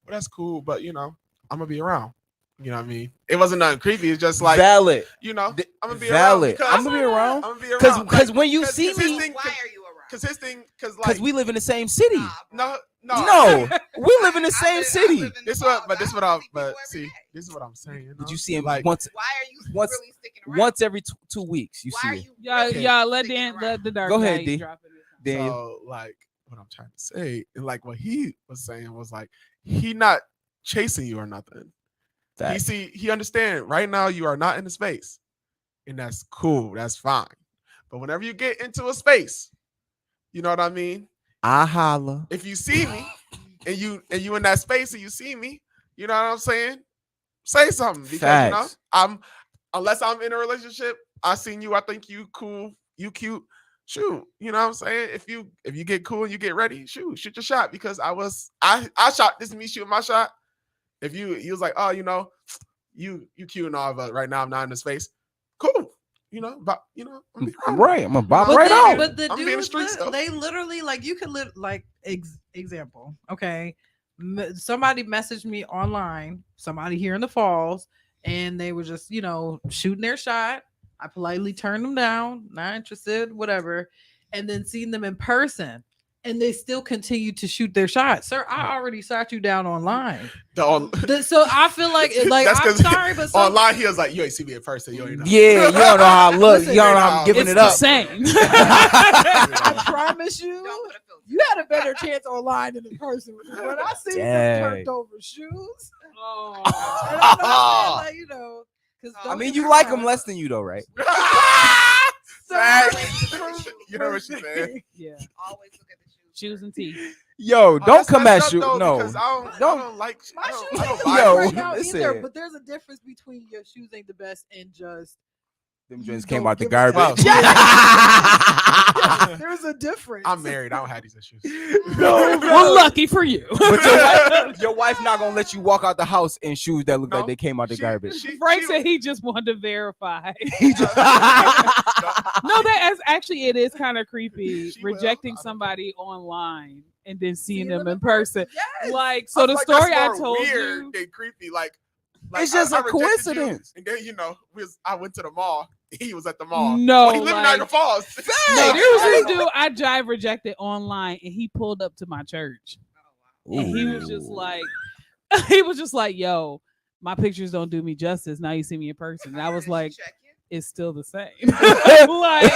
"Well, that's cool, but you know, I'm gonna be around." You know what I mean? It wasn't nothing creepy. It's just like, valid. You know, I'm gonna be valid. around. I'm gonna be around. I'm gonna be around because when you see me, why are you around? Cause his thing, cause we live in the same city. No, we live in the same city. This is what I'm saying. Did you see him like once? Why are you once, really sticking around? once every 2 weeks? You see it. Y'all let the dark. Go ahead, Knight D. drop it. Dan. So like what I'm trying to say, and like what he was saying was like he not chasing you or nothing. Facts. He understand right now you are not in the space, and that's cool. That's fine. But whenever you get into a space, you know what I mean? I holla. If you see me and you in that space and you see me, you know what I'm saying? Say something because Facts. unless I'm in a relationship, I seen you, I think you cool, you cute. Shoot, you know what I'm saying? If you get cool and you get ready, shoot your shot because I shot. This is me shooting my shot. If he was like, oh, you know, you cute and all, but right now I'm not in his face. Cool, you know, but you know, I'm right. I'm a bop But right the, out. But the I'm being dudes, street stuff. they literally like you could live like example. Okay, somebody messaged me online. Somebody here in the Falls, and they were just shooting their shot. I politely turned them down, not interested, whatever, and then seeing them in person. And they still continue to shoot their shot. Sir, I already shot you down online. So I feel like That's I'm sorry, but online he was like, you ain't see me in person. You ain't know. Yeah, you don't know how I look. You don't know how I'm giving It's it the up. same. I promise you, you had a better chance online than in person. When I see them Dang. turned over shoes, Oh. and I'm not saying, because I mean, you like him less than you though, right? You know what she said? Yeah. Always look at the Shoes and teeth. Yo, don't that's come messed at up, you. though, No, because I don't like. my I shoes don't ain't the buy best Yo, right now listen. either. But there's a difference between your shoes ain't the best and just them you joints don't came out the give a garbage. there's a difference. I'm married. I don't have these issues. No, Well, lucky for you. But your wife not gonna let you walk out the house in shoes that look like they came out the garbage. Frank said he just wanted to verify. No, it is kind of creepy rejecting somebody online and then seeing them in person. Yes. Like, so the story I told weird you. and creepy. Like It's just a rejected you, coincidence. and then I went to the mall. He was at the mall. No, he lived in like- Niagara Falls. No, there was this dude I jive rejected online, and he pulled up to my church, and he was just like, "Yo, my pictures don't do me justice. Now you see me in person." And I was like, "It's still the same." Like,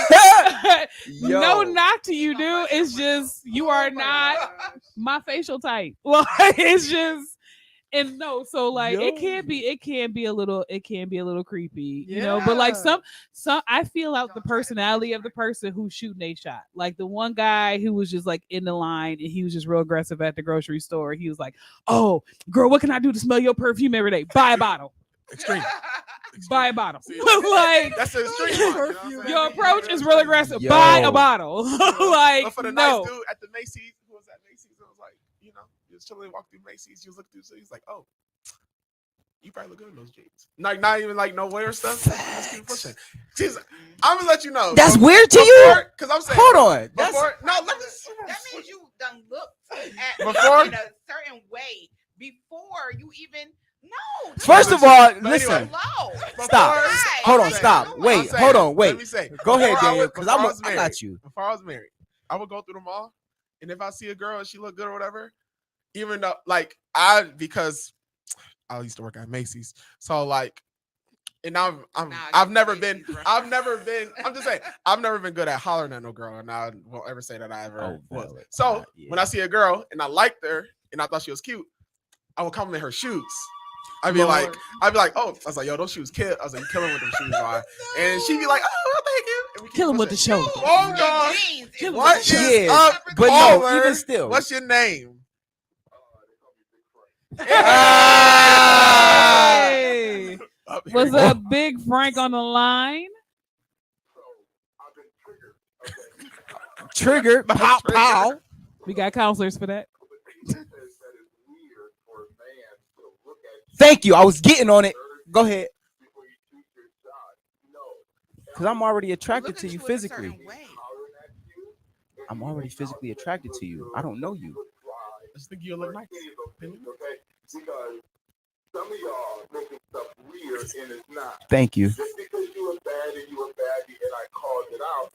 no knock to you, dude. It's just you are not my facial type. Like, it's just. And no, so like it can be a little creepy, you know. But like some I feel out the personality of the person who's shooting a shot. Like the one guy who was just like in the line and he was just real aggressive at the grocery store. He was like, "Oh, girl, what can I do to smell your perfume every day? Buy a bottle. Extreme. Buy a bottle." See, Like that's the extreme one, you know what I'm saying? your approach is real aggressive. Yo. Buy a bottle. Like But for the no. nice dude at the Macy's, who was at Macy's, it was like, you know, he was chilling, walked through Macy's, he was looking through, so he's like, oh, you probably look good in those jeans. Like not even like no wear stuff. Just keep pushing. Jeez, I'm gonna let you know. That's weird to you? Because I'm saying, Hold on. That's- Before, no, let me. That means you done looked at Before? in a certain way before you even know. First of all, listen. anyway, Stop. Right. Hold on. I'm Stop. saying- Wait. I'm saying- Hold on. Let Wait. me say. Go ahead, Before I Daniel, was- because before I I was got married- you. Before I was married, I would go through the mall, and if I see a girl and she look good or whatever, even though like because I used to work at Macy's, so like, and I've never been. I'm just saying I've never been good at hollering at no girl, and I won't ever say that I ever was. valid. So when I see a girl and I liked her and I thought she was cute, I would compliment her shoes. I'd be like, oh, I was like, yo, those shoes kill. I was like, you killing with them shoes, why? And she'd be like, oh, thank you. And we keep Kill him with the pushing. shoulder. Oh God, Kill him what with the is shoulder. up, but no, caller? even still. What's your name? Hey. Up here. Was a Big Frank on the line? Triggered. Pow, pow. We got counselors for that. Thank you. I was getting on it. Go ahead. Because I'm already attracted to you physically. I'm already physically attracted to you. I don't know you. I just think you look nice. Because some of y'all making stuff weird and it's not. Thank you. Just because you a baddie and I called it out,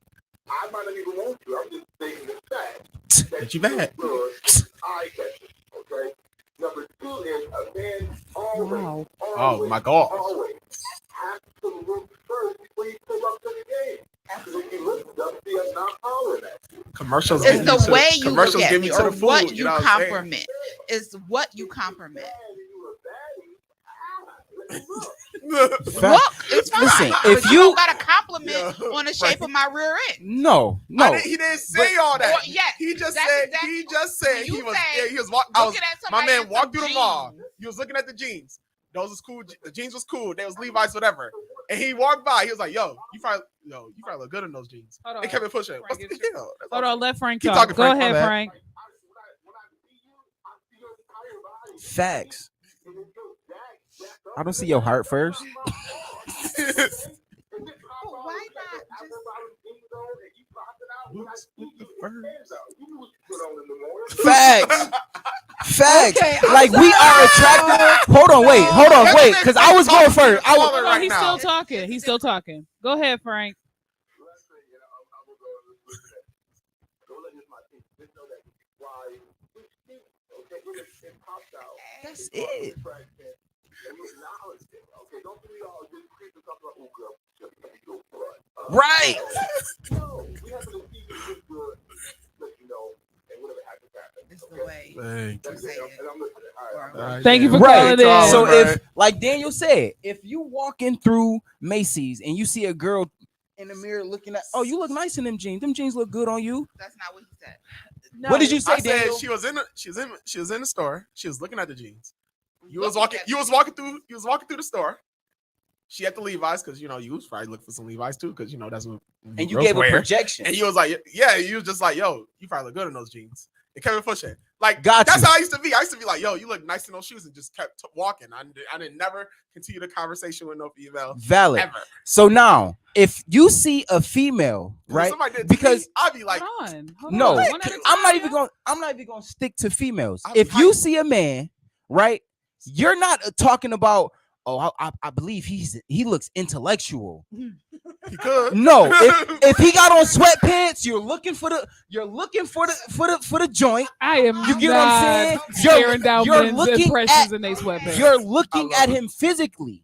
I might not even want you. I'm just stating the fact But you bad. good, eye catching. Okay. Number two is a man always, Oh my God. always has to look first before you pull up to the game. Because if you look up, see, I'm not following that. Commercials. It's give me the to- way you look commercials at give me me to or the food. what you know what I'm saying? compliment. It's what you compliment. Look, it's fine. Listen, But if you you don't got a compliment on the shape of my rear end. no, He didn't say all that. Or, yes, He just that's said. exactly He just said you he was. say, Yeah, he was. I was looking at my somebody man in walked some through the mall. jeans. He was looking at the jeans. Those was cool. The jeans was cool. They was Levi's, whatever. And he walked by. He was like, "Yo, you probably look good in those jeans." Hold on. And Kevin pushing. What's the deal? Hold on, let Frank Keep talk. talking, Go Frank. My ahead, bad. Frank. facts. I don't see your heart first. Why Facts. Facts. Okay, like we are attracted. Hold on, wait, because I was going first. I was. Hold on, he's still talking. He's still talking. Go ahead, Frank. That's it. Right. It's the way Thank you say it. Thank you for Right. calling in. So if, like Daniel said, if you walking through Macy's and you see a girl in the mirror looking at, oh, you look nice in them jeans. Them jeans look good on you. That's not what he said. What did you say, I said Daniel? she was in the store. She was looking at the jeans. You was walking through the store. She had the Levi's because you was probably looking for some Levi's too because that's what. And you girls gave a wear. projection. And you was like, yeah, you was just like, yo, you probably look good in those jeans. And Kevin pushing. Like, Got that's you. how I used to be. I used to be like, yo, you look nice in those shoes and just kept walking. I didn't never continue the conversation with no female. Valid. Ever. So now, if you see a female, right? Somebody did Because I'd be like, no, One at a I'm not time, even going. I'm not even going to stick to females. I'm If hyped. you see a man, right, you're not talking about. Oh, I believe he looks intellectual. he could. No, if he got on sweatpants, you're looking for the joint. I am You get what I'm saying? staring down You're men's looking impressions at- in their sweatpants. You're looking at him physically.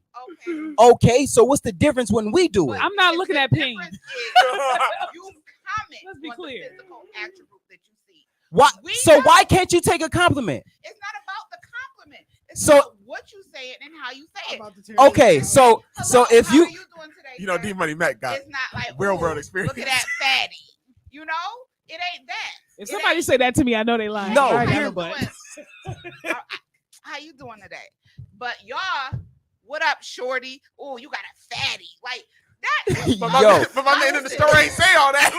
Okay, so what's the difference when we do it? I'm not looking at pink. You comment Let's be on clear. the physical attribute that you see. Why? We So have- why can't you take a compliment? It's not about the compliment. It's So- about what you say it and how you say it. Okay, so if How you are you doing today? D Money Mac got It's not like real ooh, world experience. Look at that fatty. You know, it ain't that. If somebody say that to me, I know they lying. No, I already How know, you but doing? How you doing today? But y'all, what up, shorty? Oh, you got a fatty. Like that. But my man in the store ain't say all that.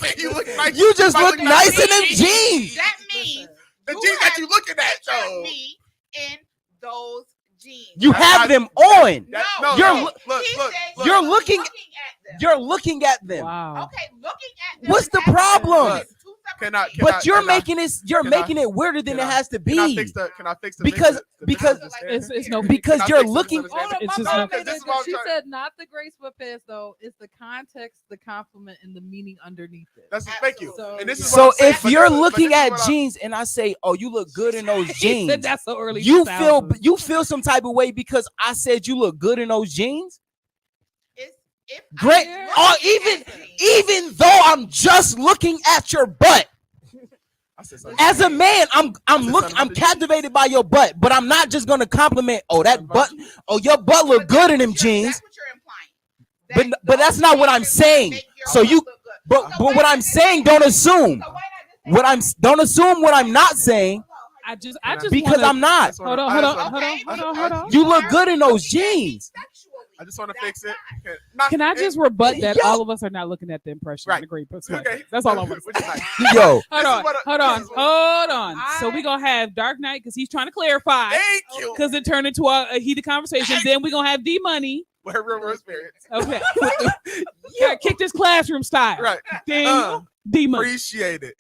Right. You look nice. You just might look nice in them jeans. That means The you jeans that have you looking at, pictured though. me in those jeans. You have them on. No, You're no. look- He said You're you looking. at them. You're looking at them. wow. Okay, looking at them. What's the is having problem? sex. Two separate things. But you're making this. You're can I- making it weirder than can it I- has to Can I be. fix the Because It's no because Can I you're fix the looking. misunderstanding? It's My just mom not- made this it is what I'm good. She trying- said not the gray sweatpants though. It's the context, the compliment, and the meaning underneath it. That's thank you. So- And this is So what I'm saying, if but you're this is- but looking this is at what I- jeans and I say, "Oh, you look good in those He jeans," said that's so early. you 2000s. feel some type of way because I said you look good in those jeans. If Great. I'm Or looking at jeans, even though I'm just looking at your butt. I said something. As a man, I'm something I'm about the captivated by your butt, but I'm not just gonna compliment. Oh, that butt. Oh, your butt look good in them jeans. That's what you're implying. But that's not what I'm saying. So you, but what I'm saying, don't assume. Don't assume what I'm not saying I just because wanna, I'm not. Hold on, hold on. You look good in those jeans. I just want to fix it. Can I just rebut that Yo. all of us are not looking at the impression Right. in a great perspective? Okay. That's all I want to Which is say. nice. Yo, Hold This is on, what I- hold on, this is what- hold on. So we're gonna have Dark Knight because he's trying to clarify Thank you. because it turned into a heated conversation. Then we're gonna have D Money. With her real world experience. Okay. Yeah, kick this classroom style. Right. Daniel, D Money. Appreciate it.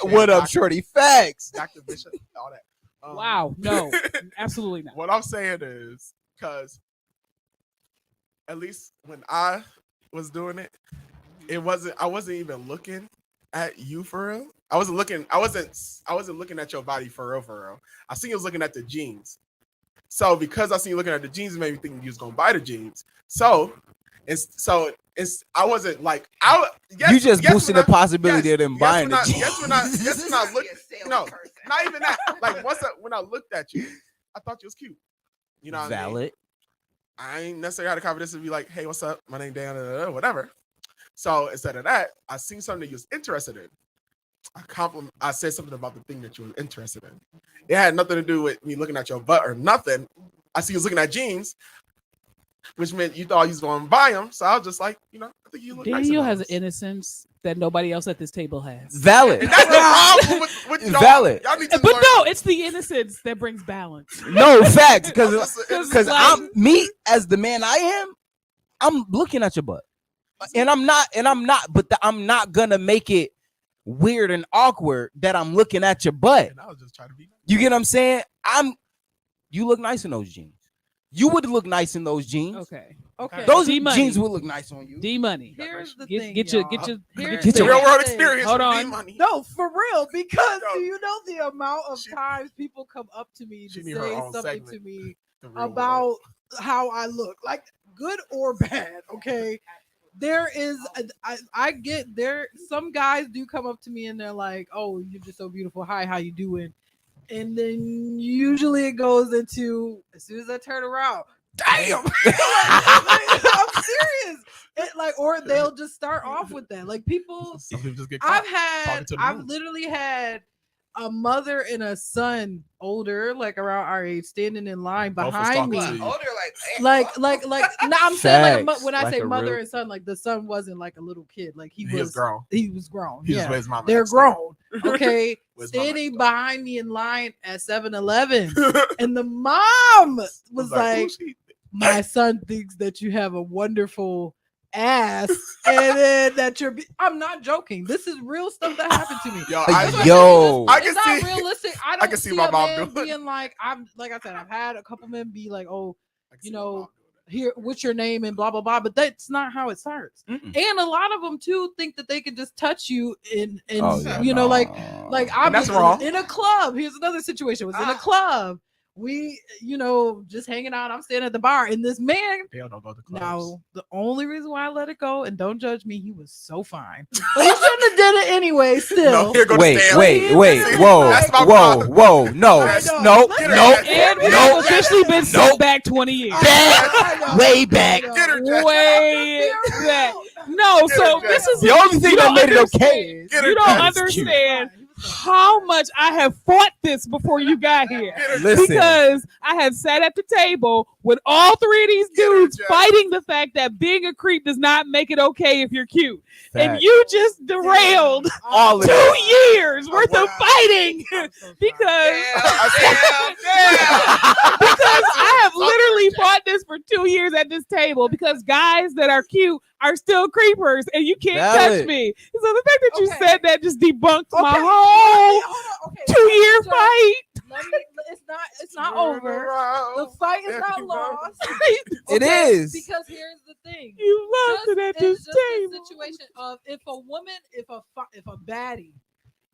what up, shorty? Facts. Dr. Bishop, all that. Wow, no, absolutely not. What I'm saying is, because at least when I was doing it, it wasn't. I wasn't even looking at you for real. I wasn't looking at your body for real. I seen you was looking at the jeans. So because I seen you looking at the jeans, it made me think you was gonna buy the jeans. So I wasn't like you just boosted the possibility of them buying the jeans. Yes, when I looked, no, not even that. Like when I looked at you, I thought you was cute. You know what I mean? Valid. I ain't necessarily had the confidence to be like, hey, what's up? My name Dan, whatever. So instead of that, I seen something that you was interested in. I said something about the thing that you were interested in. It had nothing to do with me looking at your butt or nothing. I see you was looking at jeans, which meant you thought you was going to buy them. So I was just like, I think you look nice. Daniel has an innocence that nobody else at this table has. Valid. And that's the problem with y'all. Valid. Y'all need to But learn. no, it's the innocence that brings balance. No, facts. Because like, I'm me as the man I am, I'm looking at your butt. And I'm not gonna make it weird and awkward that I'm looking at your butt. And I was just trying to be nice. You get what I'm saying? You look nice in those jeans. You would look nice in those jeans. Okay. Those D-Money. jeans would look nice on you. D-Money. Here's the Get thing, your Real world experience. Hold with on. D-Money. No, for real. Because do you know the amount of times people come up to me to need her say own something segment. to me The real about world. how I look, like good or bad? Okay. There is, I get there. Some guys do come up to me and they're like, "Oh, you're just so beautiful. Hi, how you doing?" And then usually it goes into, as soon as I turn around, damn. I'm serious. Or they'll just start off with that. Like people, Some people just get caught talking to the I've moon. literally had a mother and a son, older, like around our age, standing in line Both was behind talking me. to you. Older, Like, no, I'm saying Facts. when I Like say a mother real- and son, like the son wasn't like a little kid, like he was grown. He was grown. He was Yeah, with his mama they're next door. grown. Okay, With his mama standing next door. behind me in line at 7-Eleven, and the mom was "Ooh, like, she-" "My son thinks that you have a wonderful ass, and then that you're." I'm not joking. This is real stuff that happened to me. Yo, I It's can not see- realistic. I I don't can see see my a mom man doing it. being like, like I said, I've had a couple men be like, "Oh, I can see you my know, mom doing it. here, what's your name?" and blah blah blah. But that's not how it starts. Mm-mm. And a lot of them too think that they can just touch you and Oh, yeah, you know, no. like I And that's was wrong. in a club. Here's another situation. Was in a club. We, just hanging out. I'm standing at the bar, and this man. They don't go to clubs. Now, the only reason why I let it go, and don't judge me, he was so fine. But he shouldn't have did it anyway. Still, No, here go the Wait, stand. whoa, That's my whoa, problem. whoa, no, I know. no, Get her no, ass. And we no, have officially been set Nope. back 20 years. I know. way back. I know. Get her, Jack. Way back. No, Get so her, this Jack. is The only thing you that don't made it understand. okay is Get her, You don't Jack. understand how much I have fought this before you got here. Get her, Jack. Listen. Because I had sat at the table with all three of these Get her, dudes Jack. fighting the fact that being a creep does not make it okay if you're cute. And Fact. you just derailed all of 2 it. years worth of Wow. fighting because Damn. because I have literally fought this for 2 years at this table because guys that are cute are still creepers and you can't touch Valid. me. So the fact that you Okay. said that just debunked my Okay. whole Okay. 2-year So, fight. It's not over. The fight is Yeah, not keep going. lost. It is. Because here's the thing. You lost it at this It's just a table. situation of if a woman, if a baddie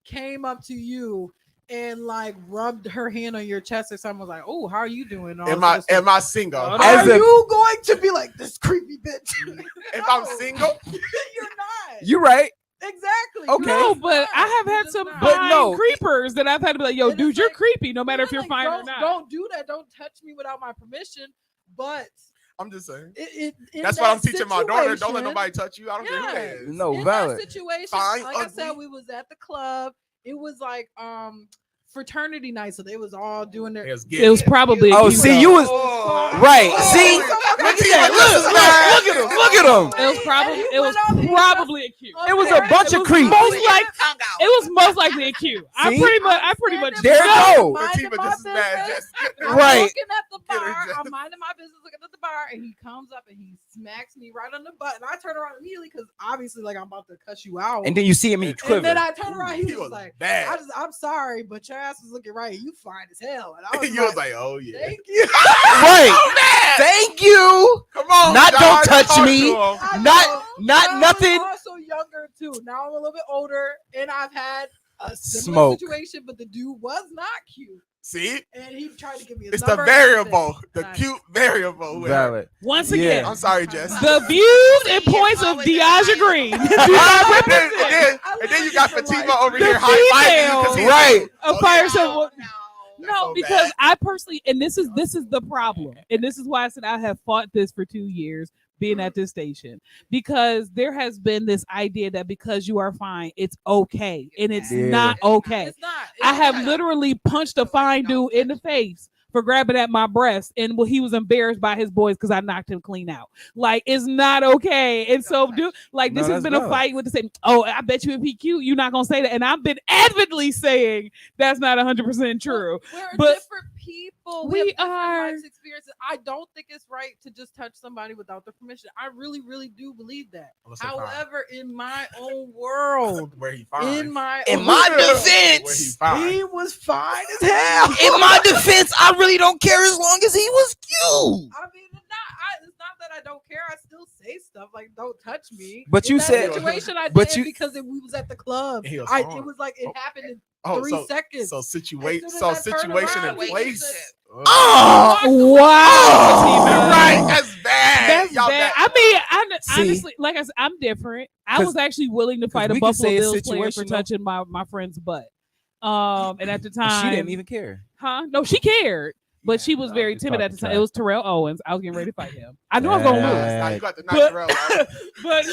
came up to you and like rubbed her hand on your chest or something, was like, "Oh, how are you doing?" All Am this other I single? Hold stuff. As Are a- you going to be like this creepy bitch? If I'm single, You're not. You're right. Exactly. Okay. No, but You're I have not. had You're some just fine not. But no, creepers that I've had to be like, yo, And dude, it's you're like- creepy no matter if Yeah, you're fine or don't- not. Don't do that. Don't touch me without my permission. But I'm just saying. in That's that what I'm teaching my daughter. Don't let situation- nobody touch you. I don't care who Yeah. they is. No, in valid. that situation, Fine, like I said, ugly. we was at the club. It was like fraternity night, so they was all doing their. It was probably. Oh, a see, cute you dog. was Oh. right. Oh. See, Look look at him. Look at him. It was probably. And he It was went up, he probably a cute. It was a bunch It of was creeps. most like. Tongue out. It was most likely a cute. I See? pretty much. There you know. go. Minding Fatima my just as bad. business. Just- I'm Right. looking at the Get her, bar. Jess. I'm minding my business, looking at the bar, and he comes up and he smacks me right on the butt. And I turn around immediately because obviously, like, I'm about to cuss you out. And then you see him, he And quiver. then I turn around, he He was was like, bad. I'm sorry, but your ass is looking right. You fine as hell. And I was You was like, oh yeah. thank you. Right. Thank you. Come on, Not John, don't touch talk me. to him. I Not know. not But I was nothing. also young younger too. Now I'm a little bit older, and I've had a similar Smoke. situation, but the dude was not cute. See, and he tried to give me a it's the number. variable, the cute variable. Valid. Once again, I'm sorry, Jess. the views and points of Deaja Green do not represent and then you got Fatima over the here high fiving you Right. of Fire 716. No, because I personally, and this is the problem, and this is why I said I have fought this for 2 years being at this station, because there has been this idea that because you are fine, it's okay, and it's not okay. It's not. I have literally punched a fine dude in the face for grabbing at my breast, and he was embarrassed by his boys because I knocked him clean out. Like, it's not okay. And so, dude, like, this has been a fight with the same. Oh, I bet you if he cute, you're not gonna say that. And I've been avidly saying that's not 100% true. We're different people. We have different are. life experiences. I don't think it's right to just touch somebody without their permission. I really, really do believe that. However, in my own world, where he fine. in my defense, he was fine as hell. In my defense, I really don't care as long as he was cute. I mean, it's not that I don't care. I still say stuff like "Don't touch me." But in you that said- situation. I but did you- because we was at the club. He was It fine. was like it happened in Oh, 3 seconds. So As soon situation, as so I turned situation around, in place. Oh, wow. Right, that's bad. That's Y'all bad. bad. I mean, See? honestly, like I said, I'm different. I 'Cause- was actually willing to fight a we can Buffalo say it's Bills player for situational. touching my friend's butt. And at the time, She didn't even care. Huh? No, she cared. But she was very it's timid called at the time. trash. It was Terrell Owens. I was getting ready to fight him. I knew I was gonna lose. Now you got the natural. But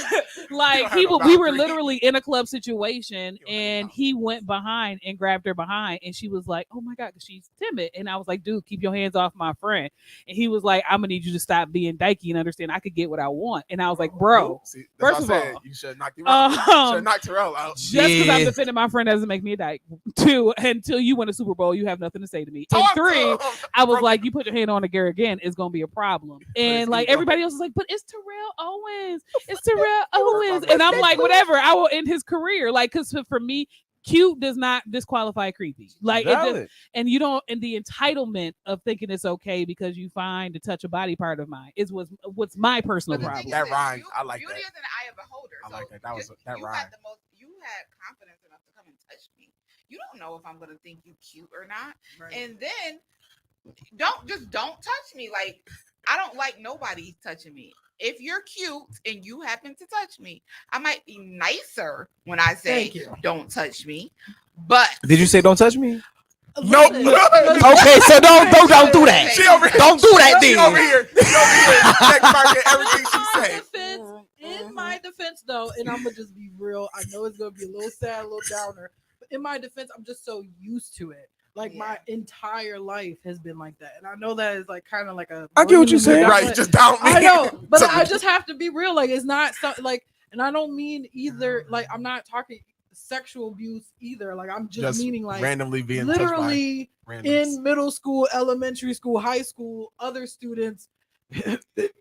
like have no we were boundary. literally in a club situation, and he went behind and grabbed her behind, and she was like, "Oh my god," 'cause she's timid. And I was like, "Dude, keep your hands off my friend." And he was like, "I'm gonna need you to stop being dykey and understand I could get what I want." And I was like, "Bro, See, that's first what of I said. all, You should have knocked him out. You should have knocked Terrell out. just because I'm Yeah. defending my friend doesn't make me a dyke. 2, until you win a Super Bowl, you have nothing to say to me. And Talk to 3, him. I was like, you put your hand on a girl again, it's gonna be a problem. And like everybody else is like, but it's Terrell Owens. It's Terrell Owens. And I'm like, whatever. I will end his career. Like, because for me, cute does not disqualify creepy. Like, it just, Valid. and you don't, and the entitlement of thinking it's okay because you find to touch a body part of mine is what's my personal But the problem. thing That is rhymes. I like beauty that. is in the eye of the beholder. I So like that. That was that you rhyme. had you had confidence enough to come and touch me. You don't know if I'm gonna think you cute or not. Right. And then don't touch me. Like, I don't like nobody touching me. If you're cute and you happen to touch me, I might be nicer when I say Thank you. don't touch me. But Did you say don't touch me? Nope. Okay, so don't do that. She over here. Don't do that She then. over here. She over here. Check marking everything she say. In my defense, though, and I'm gonna just be real. I know it's gonna be a little sad, a little downer, but in my defense, I'm just so used to it. Like my entire life has been like that, and I know that is like kind of like a. I get what you're saying. Right, just down me. I know, but So- I just have to be real. Like it's not so, like, and I don't mean either. Like I'm not talking sexual abuse either. Like I'm just meaning like randomly being literally touched by randoms. in middle school, elementary school, high school, other students.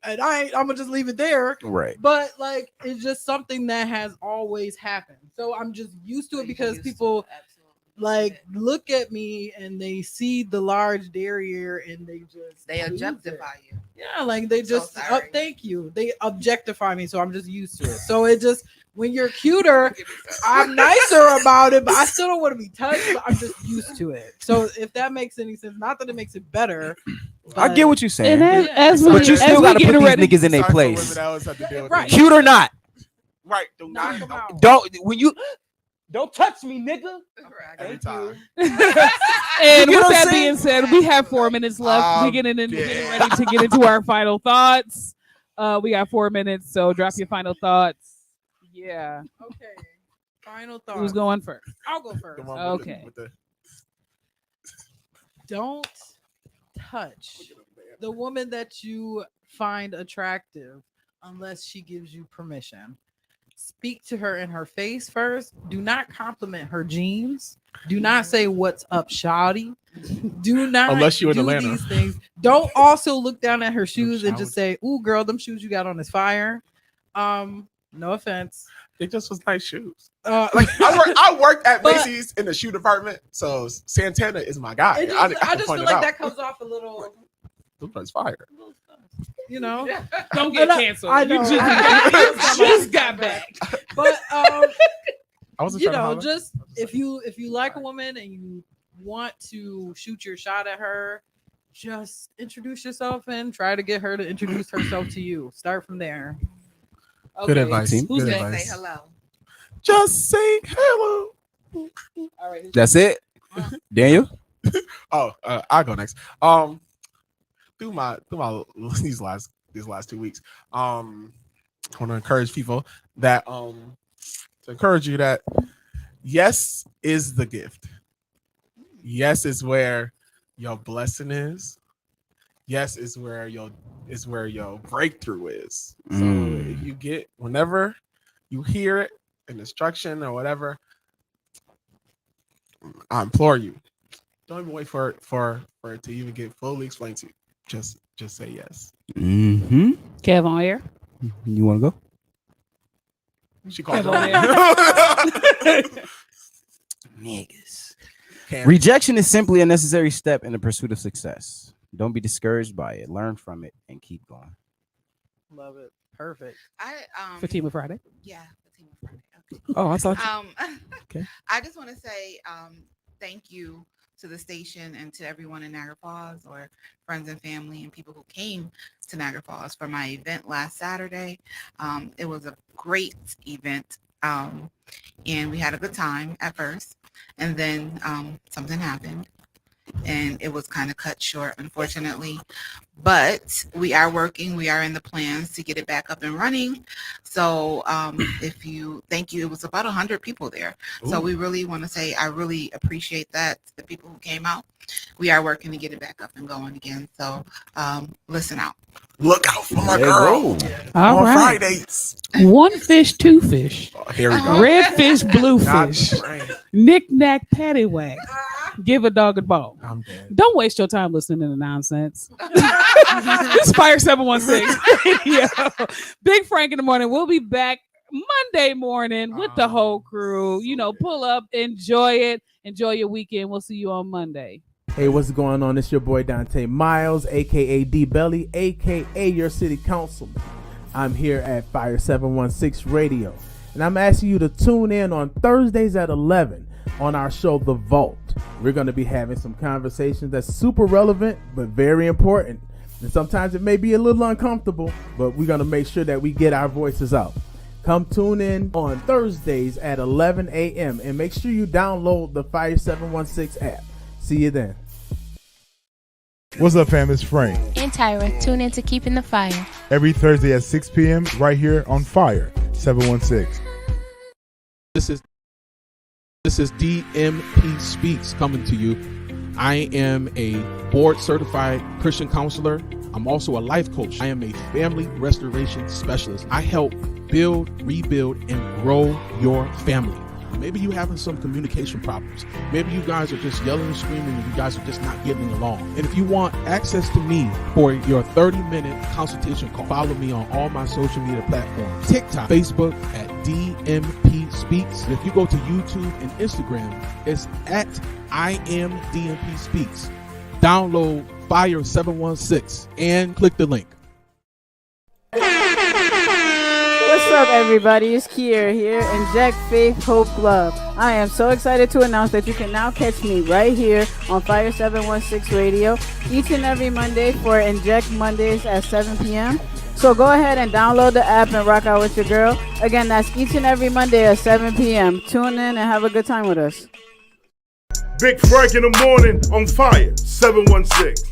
And I'm gonna just leave it there. Right. But like it's just something that has always happened. So I'm just used to it because people like look at me and they see the large derriere and they they lose it. objectify you. Yeah, like they just sorry. thank you. They objectify me, so I'm just used to it. So it just when you're cuter, I'm nicer about it, but I still don't want to be touched. But I'm just used to it. So if that makes any sense, not that it makes it better. I get what you're saying. And as we, but you as still we gotta get put ready, these niggas in their Sorry for women place. that always have to deal with Right. it. Cute or not. Right. Do not. Don't when you don't touch me, nigga. Every time. And You with get what I'm that saying? being said, we have 4 minutes left. We're getting ready to get into our final thoughts. We got 4 minutes, so drop your final thoughts. Yeah. Okay. Final thought. Who's going first? I'll go first. The one with Okay. with the- Don't touch the woman that you find attractive unless she gives you permission. Speak to her in her face first. Do not compliment her jeans. Do not say what's up, shawty. Do not Unless you're in do Atlanta. these things. Don't also look down at her shoes and just say, "Ooh, girl, them shoes you got on is fire." No offense. They just was nice shoes. Like I worked at But- Macy's in the shoe department, so Santana is my guy. I just can feel point like it that out. comes off a little. Those ones fire. you know, Don't get canceled. I know. You just got back. But I wasn't you trying to know, holler. just if you like a woman and you want to shoot your shot at her, just introduce yourself and try to get her to introduce herself to you. Start from there. Good advice. Who's Good next? advice. Say hello. Just say hello. All right. That's it. Daniel. Oh, I'll go next. Through my these last 2 weeks, I want to encourage people that to encourage you that yes is the gift. Yes is where your blessing is. Yes is where your breakthrough is. So if you get, whenever you hear it, an instruction or whatever, I implore you, don't even wait for it to even get fully explained to you. Just say yes. Mm-hmm. Kev on air. You want to go? She called Kev on her. Niggas. Can't- Rejection is simply a necessary step in the pursuit of success. Don't be discouraged by it. Learn from it and keep going. Love it. Perfect. Fatima Friday. Yeah, Fatima Friday. Okay. Oh, I thought. Okay. I just want to say thank you to the station and to everyone in Niagara Falls, or friends and family and people who came to Niagara Falls for my event last Saturday. It was a great event, and we had a good time at first, and then something happened, and it was kind of cut short, unfortunately. But we are working. We are in the plans to get it back up and running. So thank you. It was about 100 people there. Ooh. So we really want to say I really appreciate that, the people who came out. We are working to get it back up and going again. So listen out. Look out for my There you girl go. All on right. Fridays. One fish, two fish. Oh, here we go. Red fish, blue God, fish. right. Knick knack, paddywhack. Give a dog a bone. I'm dead. Don't waste your time listening to nonsense. This is Fire 716 Radio. Big Frank in the morning. We'll be back Monday morning with the whole crew. You know, pull up, enjoy it, enjoy your weekend. We'll see you on Monday. Hey, what's going on? It's your boy Dante Miles, aka D Belly, aka your city councilman. I'm here at Fire 716 Radio, and I'm asking you to tune in on Thursdays at 11 on our show, The Vault. We're going to be having some conversations that's super relevant, but very important. And sometimes it may be a little uncomfortable, but we're going to make sure that we get our voices out. Come tune in on Thursdays at 11 a.m. and make sure you download the Fire 716 app. See you then. What's up, fam? It's Frank. And Tyra, tune in to Keeping the Fire. Every Thursday at 6 p.m. right here on Fire 716. This is DMP Speaks coming to you. I am a board certified Christian counselor. I'm also a life coach. I am a family restoration specialist. I help build, rebuild, and grow your family. Maybe you're having some communication problems. Maybe you guys are just yelling and screaming and you guys are just not getting along. And if you want access to me for your 30-minute consultation call, follow me on all my social media platforms. TikTok, Facebook at DMP Speaks. And if you go to YouTube and Instagram, it's at I am DMP Speaks. Download Fire 716 and click the link. What's up, everybody? It's Kier here in Jack Faith Hope Club. I am so excited to announce that you can now catch me right here on Fire 716 Radio each and every Monday for Inject Mondays at 7 p.m. So go ahead and download the app and rock out with your girl. Again, that's each and every Monday at 7 p.m. Tune in and have a good time with us. Big Frank in the morning on Fire 716.